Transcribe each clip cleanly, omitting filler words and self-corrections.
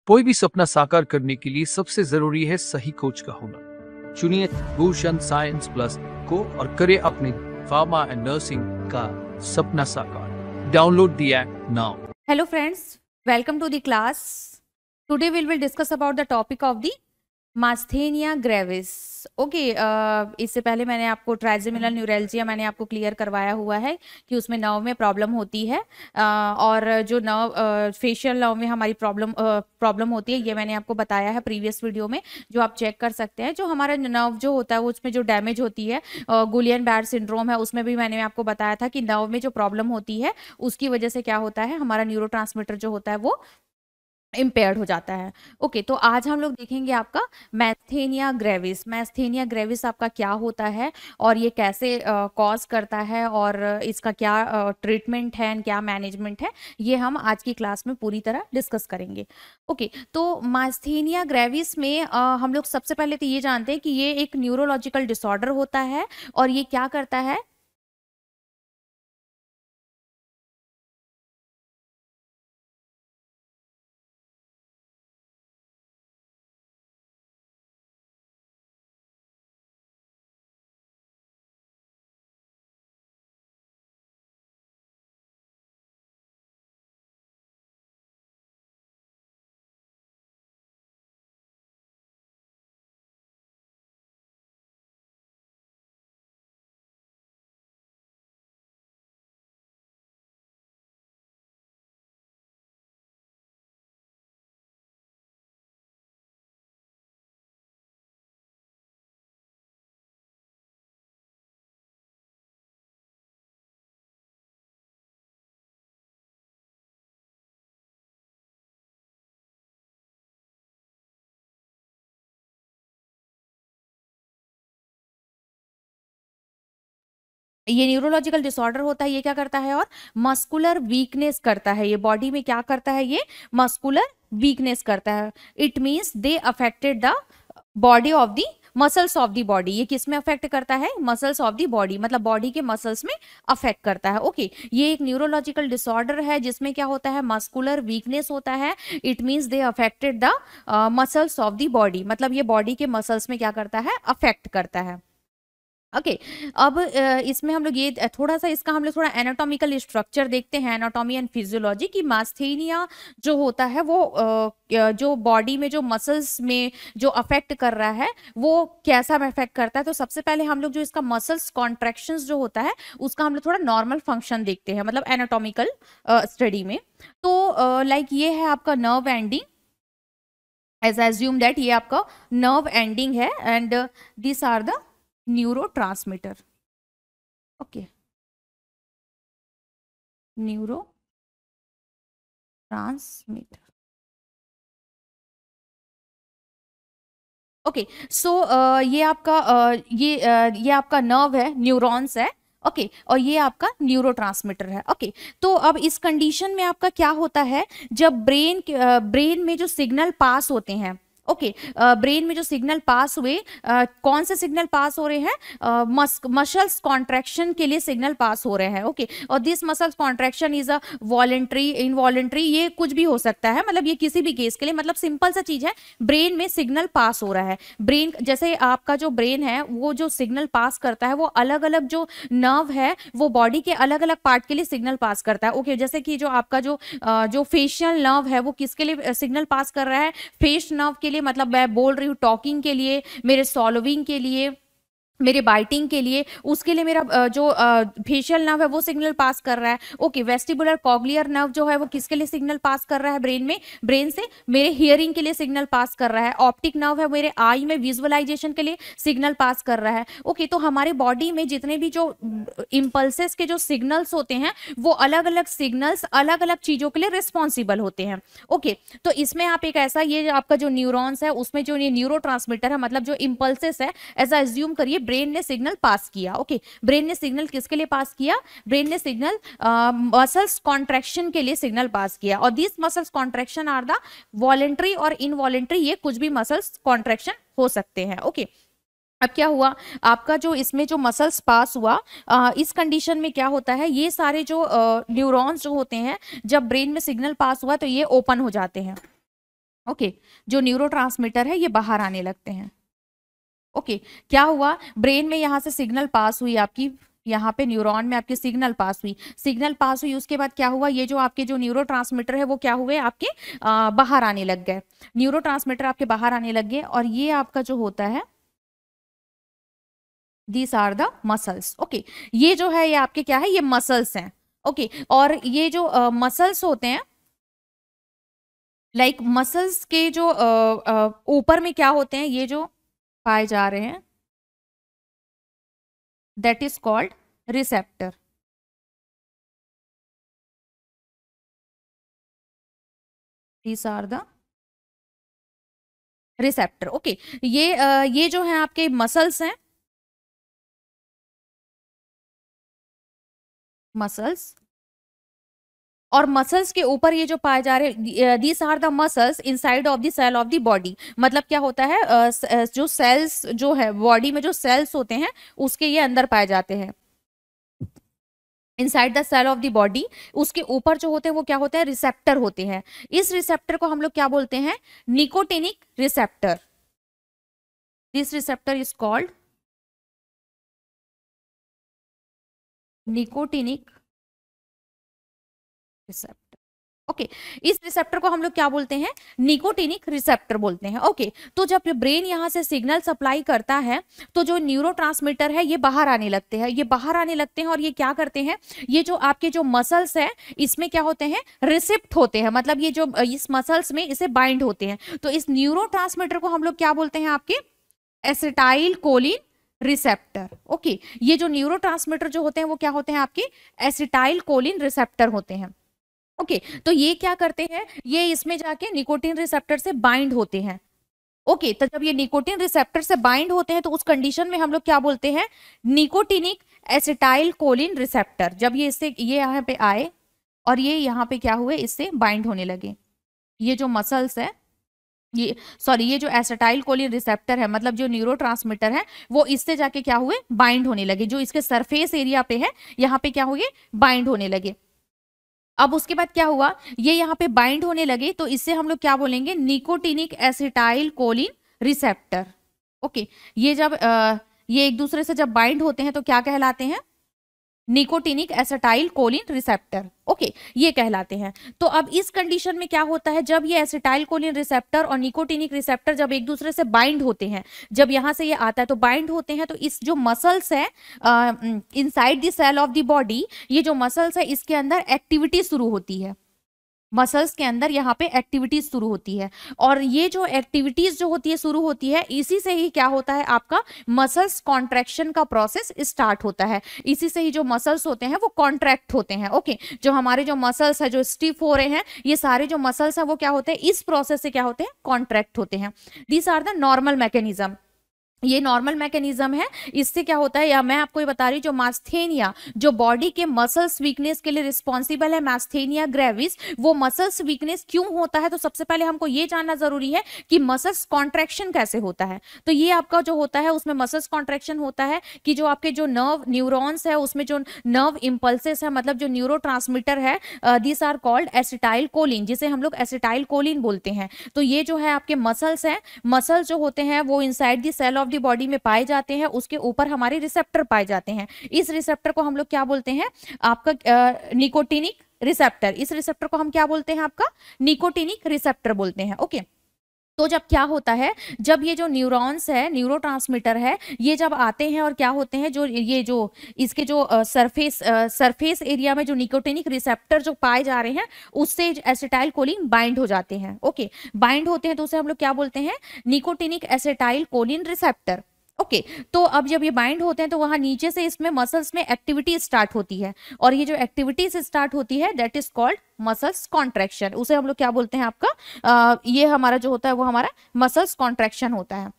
कोई भी सपना साकार करने के लिए सबसे जरूरी है सही कोच का होना। चुनिए भूषण साइंस प्लस को और करें अपने फार्मा एंड नर्सिंग का सपना साकार। Download the app now. Hello friends, welcome to the class. Today we will discuss about the topic of the myasthenia gravis. Okay, इससे पहले मैंने आपको ट्राइजेमिनल न्यूरैल्जिया मैंने आपको क्लियर करवाया हुआ है कि उसमें नर्व में प्रॉब्लम होती है, और जो नर्व फेशियल नर्व में हमारी प्रॉब्लम होती है, ये मैंने आपको बताया है प्रीवियस वीडियो में, जो आप चेक कर सकते हैं। जो हमारा नर्व जो होता है वो उसमें जो डैमेज होती है, गुलियन बैर सिंड्रोम है, उसमें भी मैंने आपको बताया था कि नर्व में जो प्रॉब्लम होती है उसकी वजह से क्या होता है, हमारा न्यूरोट्रांसमीटर जो होता है वो इम्पेयर्ड हो जाता है। ओके, तो आज हम लोग देखेंगे आपका मैस्थेनिया ग्रेविस। मैस्थेनिया ग्रेविस आपका क्या होता है और ये कैसे कॉज करता है और इसका क्या ट्रीटमेंट है एंड क्या मैनेजमेंट है, ये हम आज की क्लास में पूरी तरह डिस्कस करेंगे। ओके, तो मैस्थेनिया ग्रेविस में हम लोग सबसे पहले तो ये जानते हैं कि ये एक न्यूरोलॉजिकल डिसऑर्डर होता है और ये क्या करता है, ये न्यूरोलॉजिकल डिसऑर्डर होता है। ये क्या करता है और मस्कुलर वीकनेस करता है। ये बॉडी में क्या करता है, ये मस्कुलर वीकनेस करता है। It means they affected the body of the muscles of the body. ये किस में अफेक्ट करता है, मसल्स ऑफ द बॉडी, मतलब बॉडी के मसल्स में अफेक्ट करता है। ओके, ये एक न्यूरोलॉजिकल डिसऑर्डर है जिसमें क्या होता है, मस्कुलर वीकनेस होता है। It means they affected the muscles of the body, मतलब ये बॉडी के मसल्स में क्या करता है, अफेक्ट करता है। ओके, अब इसमें हम लोग ये थोड़ा सा इसका हम लोग थोड़ा एनाटॉमिकल स्ट्रक्चर देखते हैं, एनाटॉमी एंड फिजियोलॉजी की। मास्थेनिया जो होता है वो जो बॉडी में जो मसल्स में जो अफेक्ट कर रहा है वो कैसा अफेक्ट करता है। तो सबसे पहले हम लोग जो इसका मसल्स कॉन्ट्रैक्शंस जो होता है उसका हम लोग थोड़ा नॉर्मल फंक्शन देखते हैं, मतलब एनाटॉमिकल स्टडी में। तो लाइक ये है आपका nerve ending, as assume that ये आपका नर्व एंडिंग है and this are the neurotransmitter. Okay, neurotransmitter. Okay, so ये आपका ये आपका नर्व है, न्यूरॉन्स है। ओके, और ये आपका न्यूरोट्रांसमीटर है। ओके, तो अब इस कंडीशन में आपका क्या होता है, जब ब्रेन में जो सिग्नल पास होते हैं, ओके, ब्रेन में जो सिग्नल पास हुए, कौन से सिग्नल पास हो रहे हैं, मसल्स कॉन्ट्रैक्शन के लिए सिग्नल पास हो रहे हैं। ओके, और this muscles contraction is a voluntary, involuntary, ये कुछ भी हो सकता है, मतलब ये किसी भी केस के लिए, मतलब सिंपल सा चीज है, ब्रेन में सिग्नल पास हो रहा है। ब्रेन जैसे आपका जो ब्रेन है वो जो सिग्नल पास करता है वो अलग अलग जो नर्व है वो बॉडी के अलग अलग पार्ट के लिए सिग्नल पास करता है। ओके, जैसे कि जो आपका जो फेशियल नर्व है वो किसके लिए सिग्नल पास कर रहा है, फेस नर्व के लिए, मतलब मैं बोल रही हूँ टॉकिंग के लिए, मेरे सॉल्विंग के लिए, मेरे बाइटिंग के लिए, उसके लिए मेरा जो फेशियल नर्व है वो सिग्नल पास कर रहा है। ओके, वेस्टिबुलर कॉग्लियर नर्व जो है वो किसके लिए सिग्नल पास कर रहा है, ब्रेन से मेरे हियरिंग के लिए सिग्नल पास कर रहा है। ऑप्टिक नर्व है मेरे आई में विजुअलाइजेशन के लिए सिग्नल पास कर रहा है। ओके, तो हमारे बॉडी में जितने भी जो इम्पल्सेस के जो सिग्नल्स होते हैं वो अलग अलग सिग्नल्स अलग अलग चीजों के लिए रिस्पॉन्सिबल होते हैं। ओके, तो इसमें आप एक ऐसा, ये आपका जो न्यूरॉन्स है उसमें जो ये न्यूरोट्रांसमीटर है, मतलब जो इम्पल्सेस है, ऐसा एज्यूम करिए ब्रेन ने सिग्नल पास किया। ओके, ब्रेन ने सिग्नल किसके लिए पास किया, ब्रेन ने सिग्नल मसल्स कॉन्ट्रैक्शन के लिए सिग्नल पास किया। और this muscles contraction are the voluntary और इनवॉलेंट्री, ये कुछ भी मसल्स कॉन्ट्रैक्शन हो सकते हैं। ओके, अब क्या हुआ, आपका जो इसमें जो मसल्स पास हुआ, इस कंडीशन में क्या होता है, ये सारे जो न्यूरॉन्स जो होते हैं, जब ब्रेन में सिग्नल पास हुआ तो ये ओपन हो जाते हैं। ओके, जो न्यूरोट्रांसमीटर है ये बाहर आने लगते हैं। ओके, क्या हुआ, ब्रेन में यहाँ से सिग्नल पास हुई आपकी, यहाँ पे न्यूरॉन में आपकी सिग्नल पास हुई, उसके बाद क्या हुआ, ये जो आपके जो न्यूरोट्रांसमीटर है वो क्या हुए आपके बाहर आने लग गए, न्यूरोट्रांसमीटर आपके बाहर आने लग गए, और ये आपका जो होता है these are the muscles. Okay, ये जो है ये आपके क्या है, ये मसल्स हैं। ओके, और ये जो मसल्स होते हैं, लाइक मसल्स के जो ऊपर में क्या होते हैं, ये जो पाए जा रहे हैं, that is called receptor. These are the receptor. Okay, ये जो है आपके मसल्स हैं, मसल्स, और मसल्स के ऊपर ये जो पाए जा रहे, these are the muscles inside of the cell of the body. मतलब क्या होता है, जो सेल्स जो है बॉडी में, जो सेल्स होते हैं उसके ये अंदर पाए जाते हैं, inside the cell of the body. उसके ऊपर जो होते हैं वो क्या होते हैं, रिसेप्टर होते हैं। इस रिसेप्टर को हम लोग क्या बोलते हैं, nicotinic receptor. This receptor is called nicotinic receptor. Okay, इस रिसेप्टर को हम लोग क्या बोलते हैं, निकोटिनिक रिसेप्टर बोलते हैं। ओके, तो जब ब्रेन यहाँ से सिग्नल सप्लाई करता है तो जो न्यूरोट्रांसमीटर है ये बाहर आने लगते हैं, ये बाहर आने लगते हैं, और ये क्या करते हैं, ये जो आपके जो मसल्स है इसमें क्या होते हैं, रिसिप्ट होते हैं, मतलब ये जो इस मसल्स में इसे बाइंड होते हैं। तो इस न्यूरोट्रांसमीटर को हम लोग क्या बोलते हैं, आपके एसिटाइल कोलिन रिसेप्टर। ओके, ये जो न्यूरोट्रांसमीटर जो होते हैं वो क्या होते हैं, आपके एसिटाइल कोलिन रिसेप्टर होते हैं। ओके, तो ये क्या करते हैं, ये इसमें जाके निकोटिन रिसेप्टर से बाइंड होते हैं। ओके, तो जब ये निकोटिन रिसेप्टर से बाइंड होते हैं तो उस कंडीशन में हम लोग क्या बोलते हैं, निकोटिनिक एसिटाइल कोलिन रिसेप्टर। जब ये इससे ये यहाँ पे आए और ये यहाँ पे क्या हुए, इससे बाइंड होने लगे, ये जो मसल्स है, ये सॉरी, ये जो एसिटाइल कोलिन रिसेप्टर है, मतलब जो न्यूरोट्रांसमीटर है, वो इससे जाके क्या हुए, बाइंड होने लगे, जो इसके सरफेस एरिया पे है यहाँ पे क्या हुए, बाइंड होने लगे। अब उसके बाद क्या हुआ, ये यहाँ पे बाइंड होने लगे, तो इससे हम लोग क्या बोलेंगे, nicotinic acetyl choline receptor. Okay, ये जब ये एक दूसरे से जब बाइंड होते हैं तो क्या कहलाते हैं, nicotinic acetyl choline receptor. Okay, ये कहलाते हैं। तो अब इस कंडीशन में क्या होता है, जब ये एसिटाइल कोलिन रिसेप्टर और निकोटिनिक रिसेप्टर जब एक दूसरे से बाइंड होते हैं, जब यहां से ये आता है तो बाइंड होते हैं, तो इस जो मसल्स है inside the cell of the body, ये जो मसल्स है इसके अंदर एक्टिविटी शुरू होती है, मसल्स के अंदर यहाँ पे एक्टिविटीज शुरू होती है, और ये जो एक्टिविटीज जो होती है शुरू होती है, इसी से ही क्या होता है, आपका मसल्स कॉन्ट्रैक्शन का प्रोसेस स्टार्ट होता है। इसी से ही जो मसल्स होते हैं वो कॉन्ट्रैक्ट होते हैं। ओके, जो हमारे जो मसल्स है जो स्टिफ हो रहे हैं, ये सारे जो मसल्स हैं वो क्या होते हैं, इस प्रोसेस से क्या होते हैं, कॉन्ट्रैक्ट होते हैं। These are the normal mechanism. ये नॉर्मल मैकेनिज्म है। इससे क्या होता है, या मैं आपको ये बता रही हूँ, जो मास्थेनिया, जो बॉडी के मसल्स वीकनेस के लिए रिस्पॉन्सिबल है, मास्थेनिया ग्रेविस, वो मसल्स वीकनेस क्यों होता है, तो सबसे पहले हमको ये जानना जरूरी है कि मसल्स कॉन्ट्रैक्शन कैसे होता है। तो ये आपका जो होता है उसमें मसल्स कॉन्ट्रैक्शन होता है कि जो आपके जो नर्व न्यूरॉन्स है उसमें जो नर्व इम्पल्सेस है, मतलब जो न्यूरो है, this are called acetylcholine, जिसे हम लोग एसिटाइल कोलिन बोलते हैं। तो ये जो है आपके मसल्स हैं, मसल्स जो होते हैं वो inside the cell of the body में पाए जाते हैं, उसके ऊपर हमारे रिसेप्टर पाए जाते हैं। इस रिसेप्टर को हम लोग क्या बोलते हैं, आपका निकोटिनिक रिसेप्टर। इस रिसेप्टर को हम क्या बोलते हैं, आपका निकोटिनिक रिसेप्टर बोलते हैं। ओके, तो जब क्या होता है, जब ये जो न्यूरॉन्स है, न्यूरोट्रांसमीटर है, ये जब आते हैं और क्या होते हैं, जो ये जो इसके जो सरफेस एरिया में जो निकोटिनिक रिसेप्टर जो पाए जा रहे हैं उससे एसिटाइल कोलिन बाइंड हो जाते हैं। ओके, बाइंड होते हैं तो उसे हम लोग क्या बोलते हैं, nicotinic acetyl choline receptor. Okay, तो अब जब ये बाइंड होते हैं तो वहां नीचे से इसमें मसल्स में एक्टिविटी स्टार्ट होती है, और ये जो एक्टिविटीज स्टार्ट होती है that is called muscles contraction. उसे हम लोग क्या बोलते हैं, आपका ये हमारा जो होता है वो हमारा मसल्स कॉन्ट्रैक्शन होता है।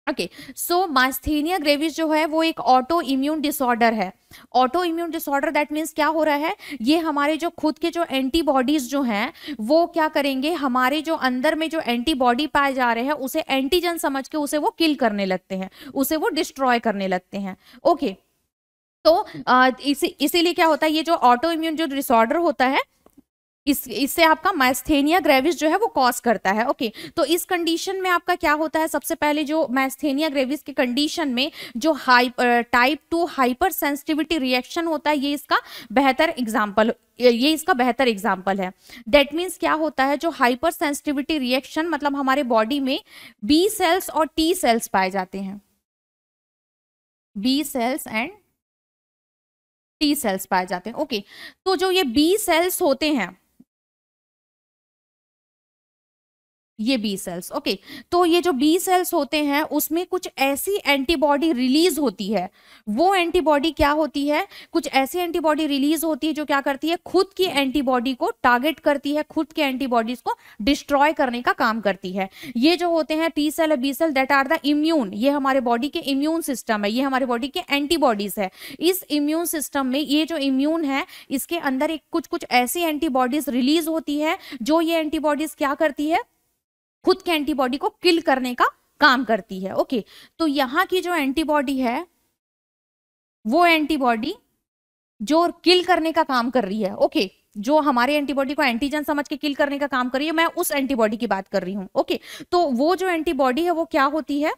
ओके, सो मास्थेनिया ग्रेविस जो है वो एक ऑटो इम्यून डिसऑर्डर है। Auto immune disorder that means क्या हो रहा है, ये हमारे जो खुद के जो एंटीबॉडीज जो हैं वो क्या करेंगे, हमारे जो अंदर में जो एंटीबॉडी पाए जा रहे हैं उसे एंटीजन समझ के उसे वो किल करने लगते हैं, उसे वो डिस्ट्रॉय करने लगते हैं। ओके, तो इसीलिए क्या होता है, ये जो ऑटो इम्यून जो डिसऑर्डर होता है इससे आपका माइस्थेनिया ग्रेविस जो है वो कॉज करता है। ओके, तो इस कंडीशन में आपका क्या होता है, सबसे पहले जो माइस्थेनिया ग्रेविस की कंडीशन में जो टाइप 2 हाइपर सेंसिटिविटी रिएक्शन होता है, ये इसका बेहतर एग्जाम्पल है। दैट मीन्स क्या होता है, जो हाइपर सेंसिटिविटी रिएक्शन मतलब हमारे बॉडी में बी सेल्स और टी सेल्स पाए जाते हैं, B cells and T cells पाए जाते हैं। ओके, तो जो ये बी सेल्स होते हैं, ये बी सेल्स, ओके, तो ये जो बी सेल्स होते हैं उसमें कुछ ऐसी एंटीबॉडी रिलीज होती है। वो एंटीबॉडी क्या होती है, कुछ ऐसी एंटीबॉडी रिलीज होती है जो क्या करती है, खुद की एंटीबॉडी को टारगेट करती है, खुद के एंटीबॉडीज को डिस्ट्रॉय करने का काम करती है। ये जो होते हैं टी सेल और B cell, that are the immune, ये हमारे बॉडी के इम्यून सिस्टम है, ये हमारे बॉडी के एंटीबॉडीज है। इस इम्यून सिस्टम में ये जो इम्यून है, इसके अंदर एक कुछ ऐसी एंटीबॉडीज रिलीज होती है जो ये एंटीबॉडीज क्या करती है, खुद के एंटीबॉडी को किल करने का काम करती है। ओके, तो यहां की जो एंटीबॉडी है वो एंटीबॉडी जो किल करने का काम कर रही है, ओके, जो हमारे एंटीबॉडी को एंटीजन समझ के किल करने का काम कर रही है, मैं उस एंटीबॉडी की बात कर रही हूं। ओके, तो वो जो एंटीबॉडी है वो क्या होती है,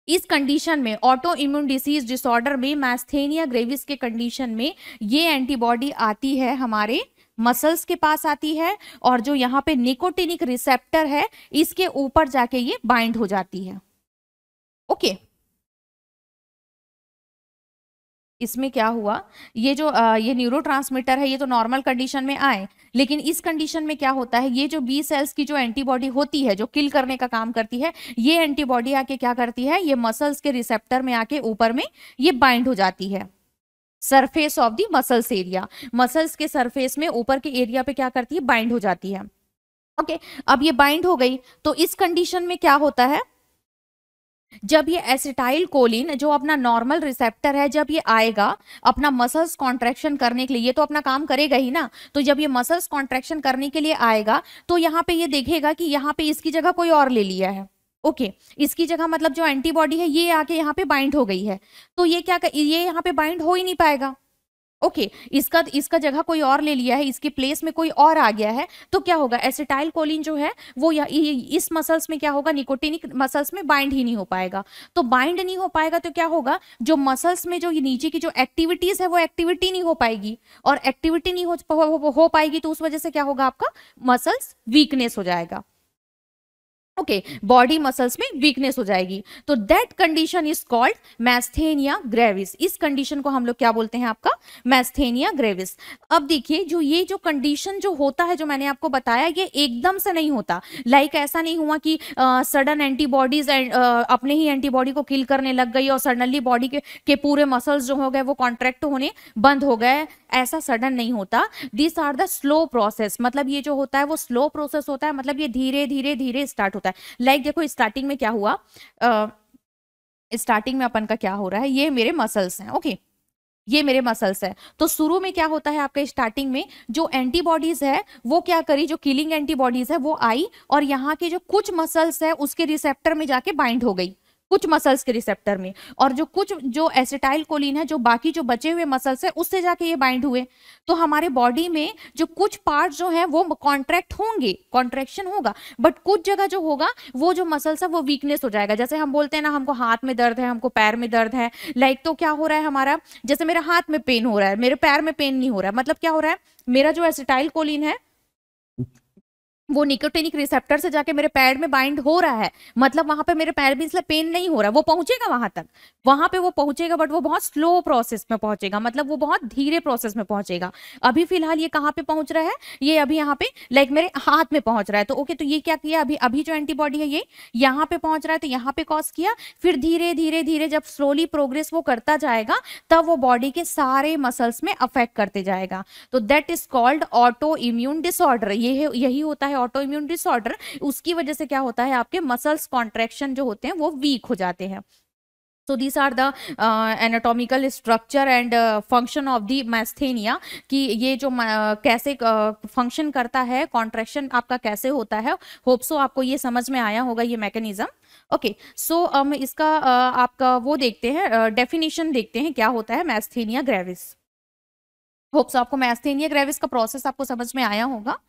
इस कंडीशन में ऑटो इम्यून डिसीज डिसऑर्डर में माइस्थेनिया ग्रेविस के कंडीशन में ये एंटीबॉडी आती है, हमारे मसल्स के पास आती है, और जो यहाँ पे निकोटिनिक रिसेप्टर है इसके ऊपर जाके ये बाइंड हो जाती है। ओके, इसमें क्या हुआ, ये जो ये न्यूरोट्रांसमीटर है ये तो नॉर्मल कंडीशन में आए, लेकिन इस कंडीशन में क्या होता है, ये जो बी सेल्स की जो एंटीबॉडी होती है जो किल करने का काम करती है, ये एंटीबॉडी आके क्या करती है, ये मसल्स के रिसेप्टर में आके ऊपर में ये बाइंड हो जाती है, surface of the muscles area, muscles के सरफेस में ऊपर के एरिया पे क्या करती है, बाइंड हो जाती है। ओके, अब ये बाइंड हो गई तो इस कंडीशन में क्या होता है, जब ये एसिटाइल कोलिन जो अपना नॉर्मल रिसेप्टर है, जब ये आएगा अपना मसल्स कॉन्ट्रैक्शन करने के लिए, ये तो अपना काम करेगा ही ना, तो जब ये मसल्स कॉन्ट्रैक्शन करने के लिए आएगा तो यहाँ पे ये देखेगा कि यहाँ पे इसकी जगह कोई और ले लिया है। ओके, इसकी जगह मतलब जो एंटीबॉडी है ये आके यहाँ पे बाइंड हो गई है, तो ये ये यहाँ पे बाइंड हो ही नहीं पाएगा। ओके, इसका जगह कोई और ले लिया है, इसके प्लेस में कोई और आ गया है, तो क्या होगा, एसिटाइल कोलिन जो है वो इस मसल्स में क्या होगा, निकोटिनिक मसल्स में बाइंड ही नहीं हो पाएगा। तो बाइंड नहीं हो पाएगा तो क्या होगा, जो मसल्स में जो नीचे की जो एक्टिविटीज है वो एक्टिविटी नहीं हो पाएगी, और एक्टिविटी नहीं हो पाएगी तो उस वजह से क्या होगा, आपका मसल्स वीकनेस हो जाएगा। ओके, बॉडी मसल्स में वीकनेस हो जाएगी, तो that condition is called myasthenia gravis. इस कंडीशन को हम लोग क्या बोलते हैं, आपका मैस्थेनिया ग्रेविस। अब देखिए, जो ये जो कंडीशन जो होता है, जो मैंने आपको बताया, ये एकदम से नहीं होता। लाइक ऐसा नहीं हुआ कि सडन एंटीबॉडीज अपने ही एंटीबॉडी को किल करने लग गई और सडनली बॉडी के पूरे मसल्स जो हो गए वो कॉन्ट्रैक्ट होने बंद हो गए, ऐसा सडन नहीं होता। This are the slow process, मतलब ये जो होता है वो स्लो प्रोसेस होता है, मतलब ये धीरे धीरे धीरे स्टार्ट होता है। लाइक देखो, स्टार्टिंग में क्या हुआ, स्टार्टिंग में अपन का क्या हो रहा है, ये मेरे मसल्स हैं, ओके, ये मेरे मसल्स है, तो शुरू में क्या होता है आपका, स्टार्टिंग में जो एंटीबॉडीज है वो क्या करी, जो किलिंग एंटीबॉडीज है वो आई और यहाँ के जो कुछ मसल्स है उसके रिसेप्टर में जाके बाइंड हो गई, कुछ मसल्स के रिसेप्टर में, और जो कुछ जो एसिटाइल कोलिन है, जो बाकी जो बचे हुए मसल्स है उससे जाके ये बाइंड हुए। तो हमारे बॉडी में जो कुछ पार्ट जो है वो कॉन्ट्रैक्ट होंगे, कॉन्ट्रैक्शन होगा, बट कुछ जगह जो होगा वो जो मसल्स है वो वीकनेस हो जाएगा। जैसे हम बोलते हैं ना, हमको हाथ में दर्द है, हमको पैर में दर्द है, लाइक तो क्या हो रहा है हमारा, जैसे मेरे हाथ में पेन हो रहा है, मेरे पैर में पेन नहीं हो रहा है, मतलब क्या हो रहा है, मेरा जो एसिटाइल कोलिन है वो निकोटिनिक रिसेप्टर से जाके मेरे पैर में बाइंड हो रहा है, मतलब वहां पे मेरे पैर में इसलिए पेन नहीं हो रहा है, वो पहुंचेगा वहां तक, वहां पे वो पहुंचेगा, बट वो बहुत स्लो प्रोसेस में पहुंचेगा, मतलब वो बहुत धीरे प्रोसेस में पहुंचेगा। अभी फिलहाल ये कहाँ पे पहुंच रहा है, ये अभी यहाँ पे लाइक मेरे हाथ में पहुंच रहा है, तो ओके, तो ये क्या किया, अभी अभी जो एंटीबॉडी है ये यहाँ पे पहुंच रहा है, तो यहाँ पे कॉज किया, फिर धीरे धीरे धीरे जब स्लोली प्रोग्रेस वो करता जाएगा तब वो बॉडी के सारे मसल्स में अफेक्ट करते जाएगा। तो that is called auto immune disorder, यही होता है ऑटो इम्यून डिसऑर्डर। उसकी वजह से क्या होता है, आपके मसल्स कॉन्ट्रैक्शन जो होते हैं वो वीक हो जाते हैं। So these are the anatomical structure and function of the मैस्थेनिया, कि ये जो कैसे फंक्शन करता है, कॉन्ट्रैक्शन आपका कैसे होता है। होप सो आपको ये समझ में आया होगा ये मैकेनिज्म। ओके, सो हम इसका आपका वो देखते हैं, डेफिनेशन देखते हैं क्या होता है मैस्थेनिया ग्रेविस। होप्स आपको मैस्थेनिया ग्रेविस का प्रोसेस आपको समझ में आया होगा।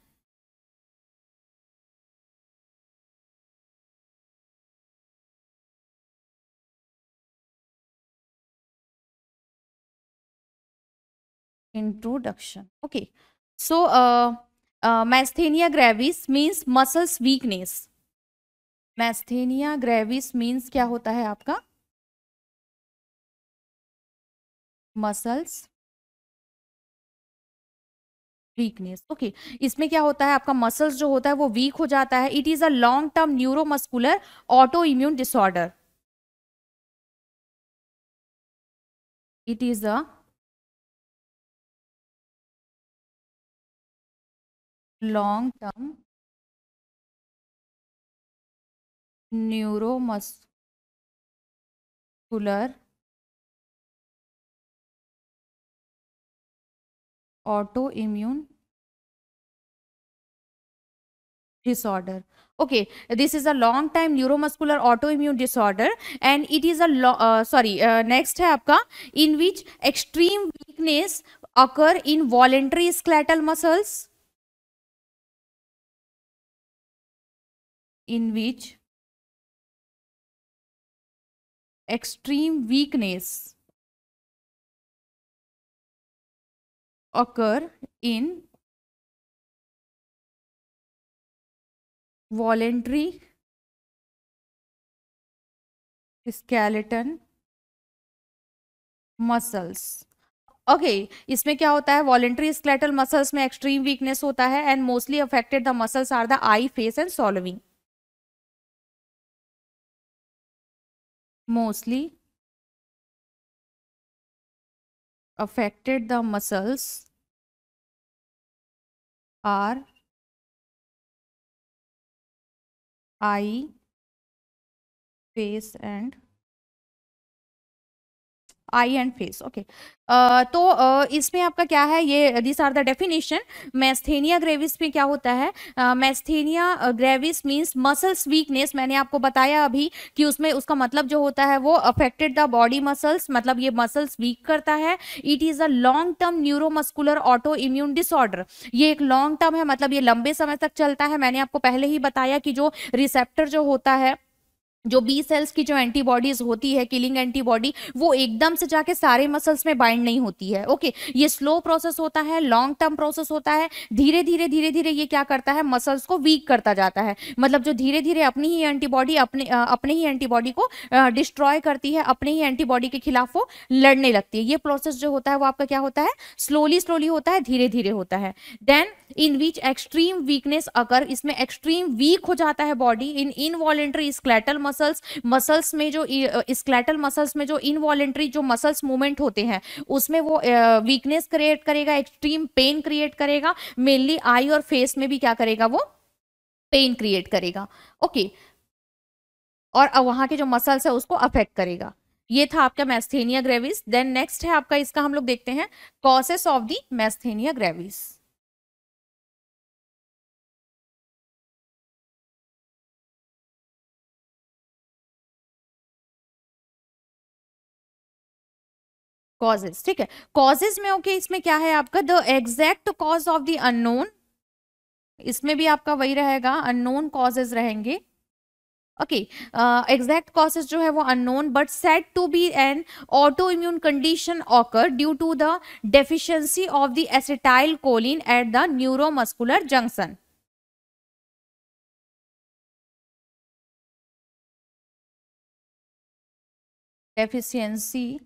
Introduction. Okay. So, Myasthenia gravis means muscles weakness. Myasthenia gravis means क्या होता है आपका? Muscles weakness. Okay. इसमें क्या होता है आपका मसल्स जो होता है वो वीक हो जाता है. It is a long term neuromuscular autoimmune disorder. It is a long term neuromuscular autoimmune disorder. Okay, this is a long time neuromuscular autoimmune disorder and it is a next है आपका in which extreme weakness occur in voluntary skeletal muscles, in which extreme weakness occur in voluntary skeleton muscles. Okay इसमें क्या होता है voluntary skeletal muscles में extreme weakness होता है and mostly affected the muscles are the eye face and swallowing. Mostly affected the muscles are eye, face and eye and face. Okay तो इसमें आपका क्या है ये this are the definition. Myasthenia gravis में क्या होता है myasthenia gravis means muscles weakness. मैंने आपको बताया अभी कि उसमें उसका मतलब जो होता है वो अफेक्टेड द बॉडी मसल्स मतलब ये मसल्स वीक करता है. It is a long term neuromuscular auto immune disorder. ये एक लॉन्ग टर्म है मतलब ये लंबे समय तक चलता है. मैंने आपको पहले ही बताया कि जो रिसेप्टर जो होता है जो बी सेल्स की जो एंटीबॉडीज होती है किलिंग एंटीबॉडी वो एकदम से जाके सारे मसल्स में बाइंड नहीं होती है. ओके ये स्लो प्रोसेस होता है लॉन्ग टर्म प्रोसेस होता है. धीरे धीरे ये क्या करता है मसल्स को वीक करता जाता है. मतलब जो धीरे धीरे अपनी ही एंटीबॉडी अपने ही एंटीबॉडी को डिस्ट्रॉय करती है अपने ही एंटीबॉडी के खिलाफ वो लड़ने लगती है. ये प्रोसेस जो होता है वो आपका क्या होता है स्लोली होता है धीरे धीरे होता है. Then in which extreme weakness अगर इसमें एक्सट्रीम वीक हो जाता है body in involuntary skeletal muscles में जो स्केलेटल मसल्स में जो इनवॉलेंट्री जो मसल्स मूवमेंट होते हैं उसमें वो वीकनेस क्रिएट करेगा एक्सट्रीम पेन क्रिएट करेगा. मेनली आई और फेस में भी क्या करेगा वो पेन क्रिएट करेगा. ओके और वहां के जो मसल्स है उसको अफेक्ट करेगा. ये था आपका मैस्थेनिया ग्रेविस. देन नेक्स्ट है आपका इसका हम लोग देखते हैं causes of the myasthenia gravis. Causes ठीक है. कॉजेज में ओके इसमें क्या है आपका the exact cause of the unknown. इसमें भी आपका वही रहेगा अननोन कॉजेज रहेंगे. ओके एग्जैक्ट कॉजेज जो है वो unknown but said to be an autoimmune condition occur due to the deficiency of the acetylcholine at the neuromuscular junction. deficiency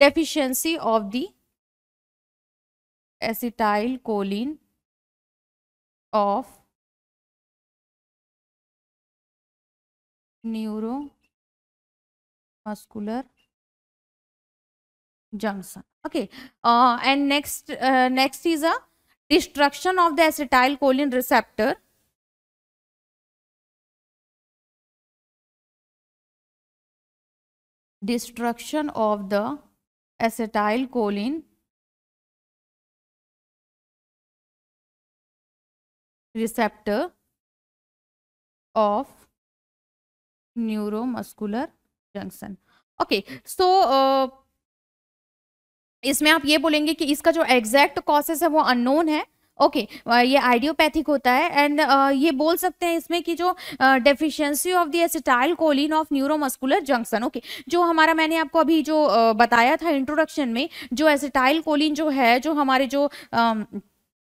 deficiency of the acetylcholine of neuromuscular junction. Okay and next is a destruction of the acetylcholine receptor. Destruction of the acetylcholine receptor of neuromuscular junction. Okay so इसमें आप ये बोलेंगे कि इसका जो exact causes है वो unknown है। ओके ये आइडियोपैथिक होता है। एंड ये बोल सकते हैं इसमें कि जो deficiency of the acetyl choline of neuromuscular junction. Okay जो हमारा मैंने आपको अभी जो बताया था इंट्रोडक्शन में, जो एसिटाइल कोलिन जो है, जो हमारे जो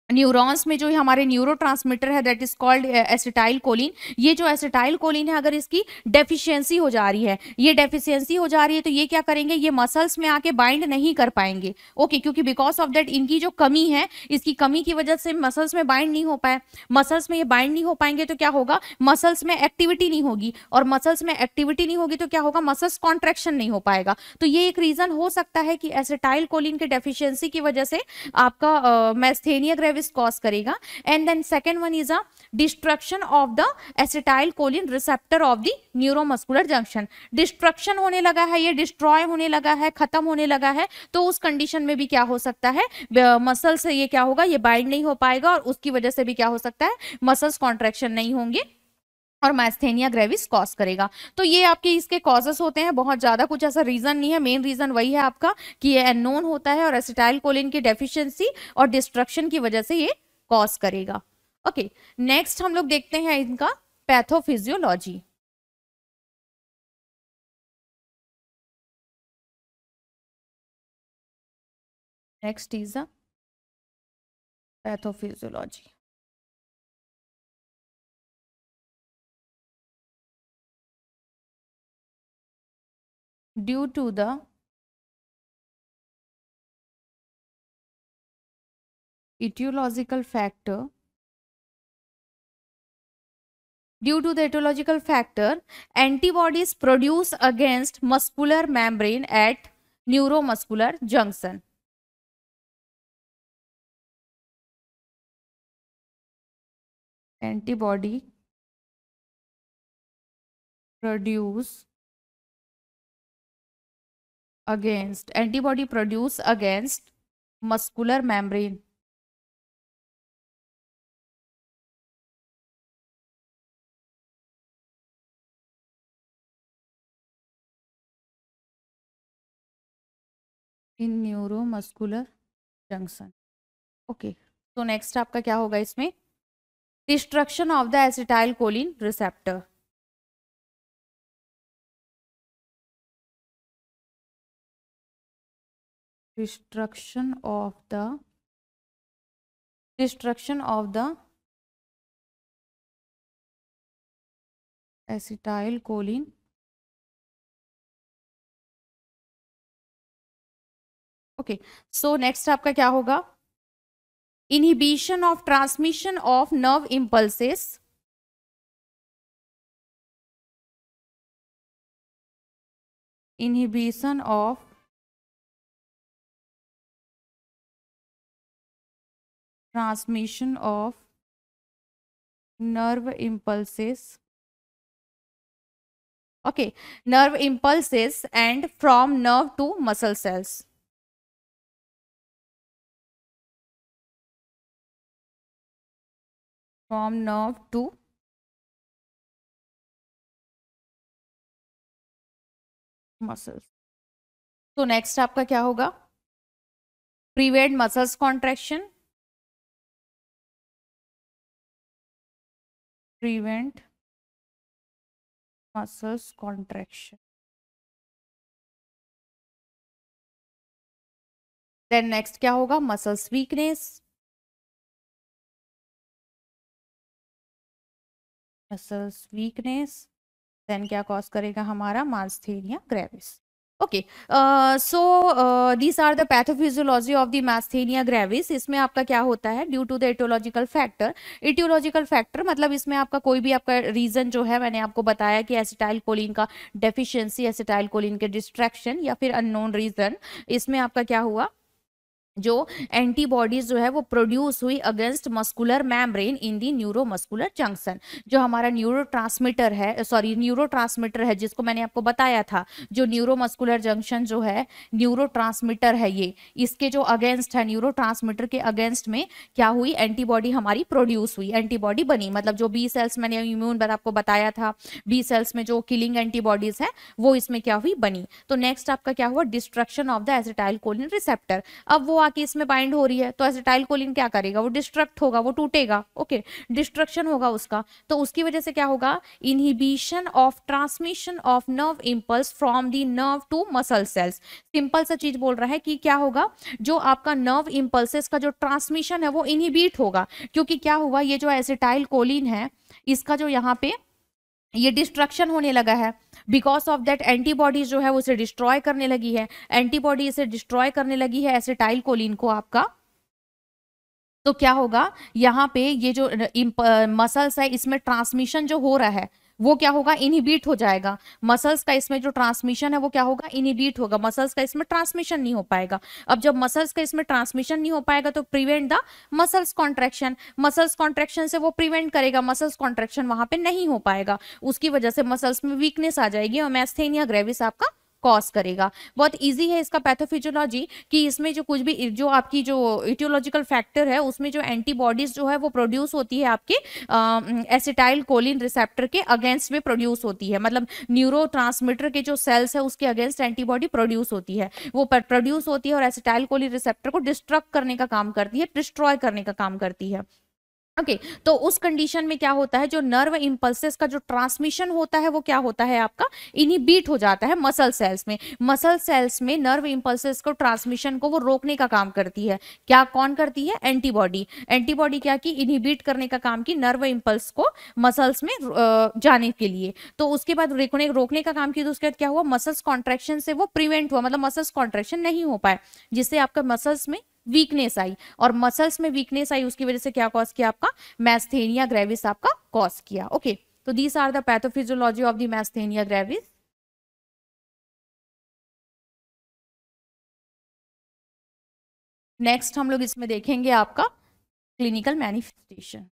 न्यूरॉन्स में जो हमारे न्यूरोट्रांसमीटर है that is called acetyl choline, ये जो एसिटाइल कोलिन है अगर इसकी डेफिशिएंसी हो जा रही है, ये डेफिशिएंसी हो जा रही है तो ये क्या करेंगे, ये मसल्स में आके बाइंड नहीं कर पाएंगे। ओके क्योंकि बिकॉज ऑफ दैट इनकी जो कमी है, इसकी कमी की वजह से मसल्स में बाइंड नहीं हो पाए। मसल्स में ये बाइंड नहीं हो पाएंगे तो क्या होगा, मसल्स में एक्टिविटी नहीं होगी, और मसल्स में एक्टिविटी नहीं होगी तो क्या होगा, मसल्स कॉन्ट्रैक्शन नहीं हो पाएगा। तो ये एक रीजन हो सकता है कि एसिटाइल कोलिन के डेफिशिएंसी की वजह से आपका मैस्थेनिया ग्रेविस कॉज करेगा। And then second one is a destruction of the acetylcholine receptor of the neuromuscular junction. Destruction होने लगा है, ये डिस्ट्रॉय होने लगा है, खत्म होने लगा है, तो उस कंडीशन में भी क्या हो सकता है, मसल से ये क्या होगा, ये बाइंड नहीं हो पाएगा, और उसकी वजह से भी क्या हो सकता है, मसल्स कॉन्ट्रैक्शन नहीं होंगे और मैस्थेनिया ग्रेविस कॉज करेगा। तो ये आपके इसके कॉजेस होते हैं, बहुत ज्यादा कुछ ऐसा रीजन नहीं है। मेन रीजन वही है आपका कि ये अननोन होता है और एसिटाइल कोलिन की डेफिशिएंसी और डिस्ट्रक्शन की वजह से ये कॉज करेगा। ओके नेक्स्ट हम लोग देखते हैं इनका pathophysiology. Next is the pathophysiology. Due to the etiological factor, due to the etiological factor, antibodies produce against muscular membrane at neuromuscular junction. Antibody produce against muscular membrane in neuromuscular junction. Okay तो next आपका क्या होगा इसमें, destruction of the acetylcholine receptor. destruction of the acetyl choline okay so next आपका क्या होगा, inhibition of transmission of nerve impulses, inhibition of transmission of nerve impulses, okay, nerve impulses and from nerve to muscle cells. From nerve to muscles. तो next आपका क्या होगा, prevent muscles contraction, prevent muscles contraction. Then next क्या होगा, muscles weakness, muscles weakness, then क्या cause करेगा हमारा, myasthenia gravis. Okay so these are the pathophysiology of the myasthenia gravis. इसमें आपका क्या होता है, due to the aetiological factor. Aetiological factor मतलब इसमें आपका कोई भी आपका रीजन जो है, मैंने आपको बताया कि एसिटाइल कोलिन का डेफिशिएंसी, एसिटाइल कोलिन के डिस्ट्रैक्शन या फिर अननोन रीजन, इसमें आपका क्या हुआ, जो एंटीबॉडीज जो है वो प्रोड्यूस हुई against muscular membrane in the neuromuscular junction. जो हमारा न्यूरोट्रांसमीटर है, सॉरी न्यूरोट्रांसमीटर है, जिसको मैंने आपको बताया था, जो न्यूरोमस्कुलर जंक्शन जो है न्यूरोट्रांसमीटर है, ये इसके जो अगेंस्ट है, न्यूरोट्रांसमीटर के अगेंस्ट में क्या हुई, एंटीबॉडी हमारी प्रोड्यूस हुई, एंटीबॉडी बनी। मतलब जो बी सेल्स मैंने इम्यून आपको बताया था, बी सेल्स में जो किलिंग एंटीबॉडीज है वो इसमें क्या हुई, बनी। तो नेक्स्ट आपका क्या हुआ, destruction of the acetylcholine receptor. अब वो आके इसमें बाइंड हो रही है तो एसिटाइल कोलिन क्या करेगा, वो डिस्ट्रक्ट होगा, वो टूटेगा, ओके, डिस्ट्रक्शन होगा उसका। तो उसकी वजह से क्या होगा, inhibition of transmission of nerve impulse from the nerve to muscle cells. Simple सा चीज बोल रहा है कि क्या होगा, जो आपका नर्व इंपल्सेस का जो ट्रांसमिशन है वो इनहिबिट होगा, क्योंकि क्या हुआ, ये जो एसिटाइल कोलिन है इसका जो यहाँ पे ये डिस्ट्रक्शन होने लगा है। बिकॉज ऑफ दैट एंटीबॉडीज जो है वो उसे डिस्ट्रॉय करने लगी है, एंटीबॉडी इसे डिस्ट्रॉय करने लगी है एसिटाइल कोलिन को आपका। तो क्या होगा, यहाँ पे ये जो मसल्स है इसमें ट्रांसमिशन जो हो रहा है वो क्या होगा, इनहिबिट हो जाएगा। मसल्स का इसमें जो ट्रांसमिशन है वो क्या होगा, इनहिबिट होगा, मसल्स का इसमें ट्रांसमिशन नहीं हो पाएगा। अब जब मसल्स का इसमें ट्रांसमिशन नहीं हो पाएगा तो prevent the muscles contraction, muscles contraction से वो प्रिवेंट करेगा, मसल्स कॉन्ट्रैक्शन वहां पे नहीं हो पाएगा, उसकी वजह से मसल्स में वीकनेस आ जाएगी और मैस्थेनिया ग्रेविस आपका कॉज करेगा। बहुत इजी है इसका पैथोफिजियोलॉजी, कि इसमें जो कुछ भी जो आपकी जो इटियोलॉजिकल फैक्टर है उसमें जो एंटीबॉडीज जो है वो प्रोड्यूस होती है आपके एसिटाइल कोलिन रिसेप्टर के अगेंस्ट में प्रोड्यूस होती है। मतलब न्यूरो के जो सेल्स है उसके अगेंस्ट एंटीबॉडी प्रोड्यूस होती है, वो प्रोड्यूस होती है और एसिटाइल कोलिन रिसेप्टर को डिस्ट्रक्ट करने का काम करती है, डिस्ट्रॉय करने का काम करती है। ओके तो उस कंडीशन में क्या होता है, जो नर्व इंपल्सेस का जो ट्रांसमिशन होता है वो क्या होता है आपका, इनहिबिट हो जाता है मसल सेल्स में। मसल सेल्स में नर्व इंपल्सेस को ट्रांसमिशन को वो रोकने का काम करती है, क्या कौन करती है, एंटीबॉडी। एंटीबॉडी क्या की, इनहिबिट करने का काम की नर्व इंपल्स को मसल्स में जाने के लिए। तो उसके बाद रोकने का काम किया, तो उसके बाद क्या हुआ, मसल्स कॉन्ट्रेक्शन से वो प्रिवेंट हुआ, मतलब मसल्स कॉन्ट्रेक्शन नहीं हो पाए, जिससे आपका मसल्स में वीकनेस आई, और मसल्स में वीकनेस आई उसकी वजह से क्या कॉज किया आपका, मैस्थेनिया ग्रेविस आपका कॉज किया। ओके तो these are the pathophysiology of the myasthenia gravis. Next हम लोग इसमें देखेंगे आपका clinical manifestation.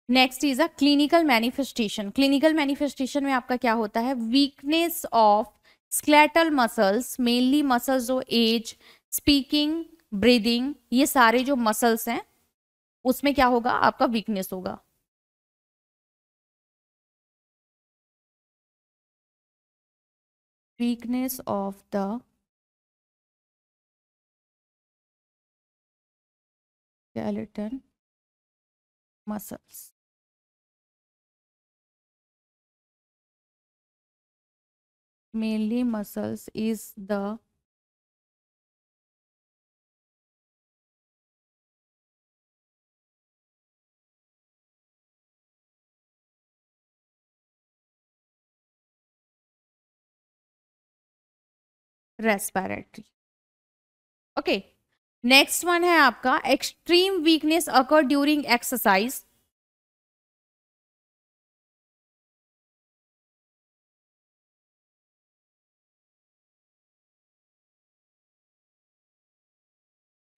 Next is a clinical manifestation. Clinical manifestation में आपका क्या होता है, weakness of skeletal muscles, mainly muscles जो एज, स्पीकिंग, ब्रीदिंग, ये सारे जो मसल्स हैं उसमें क्या होगा, आपका वीकनेस होगा। Weakness of the skeleton muscles, mainly muscles is the respiratory। Okay next one है आपका extreme weakness occur during exercise.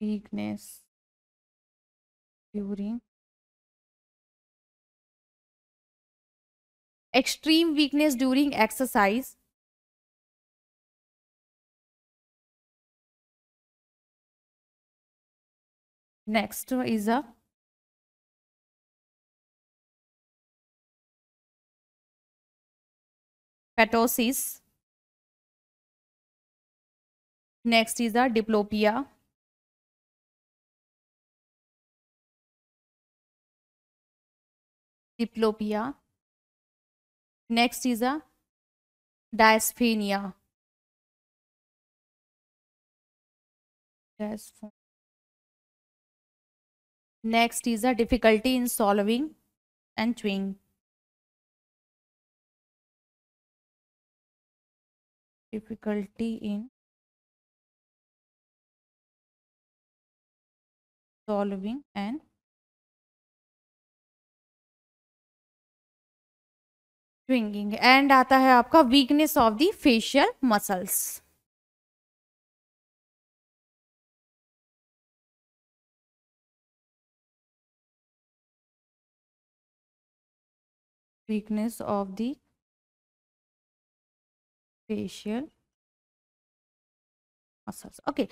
Weakness during extreme weakness during exercise, next is a ptosis, next is a diplopia, next is a dysphonia, next is a difficulty in swallowing and chewing, difficulty in swallowing and chewing, and आता है आपका weakness of the facial muscles. weakness of the facial muscles. Okay,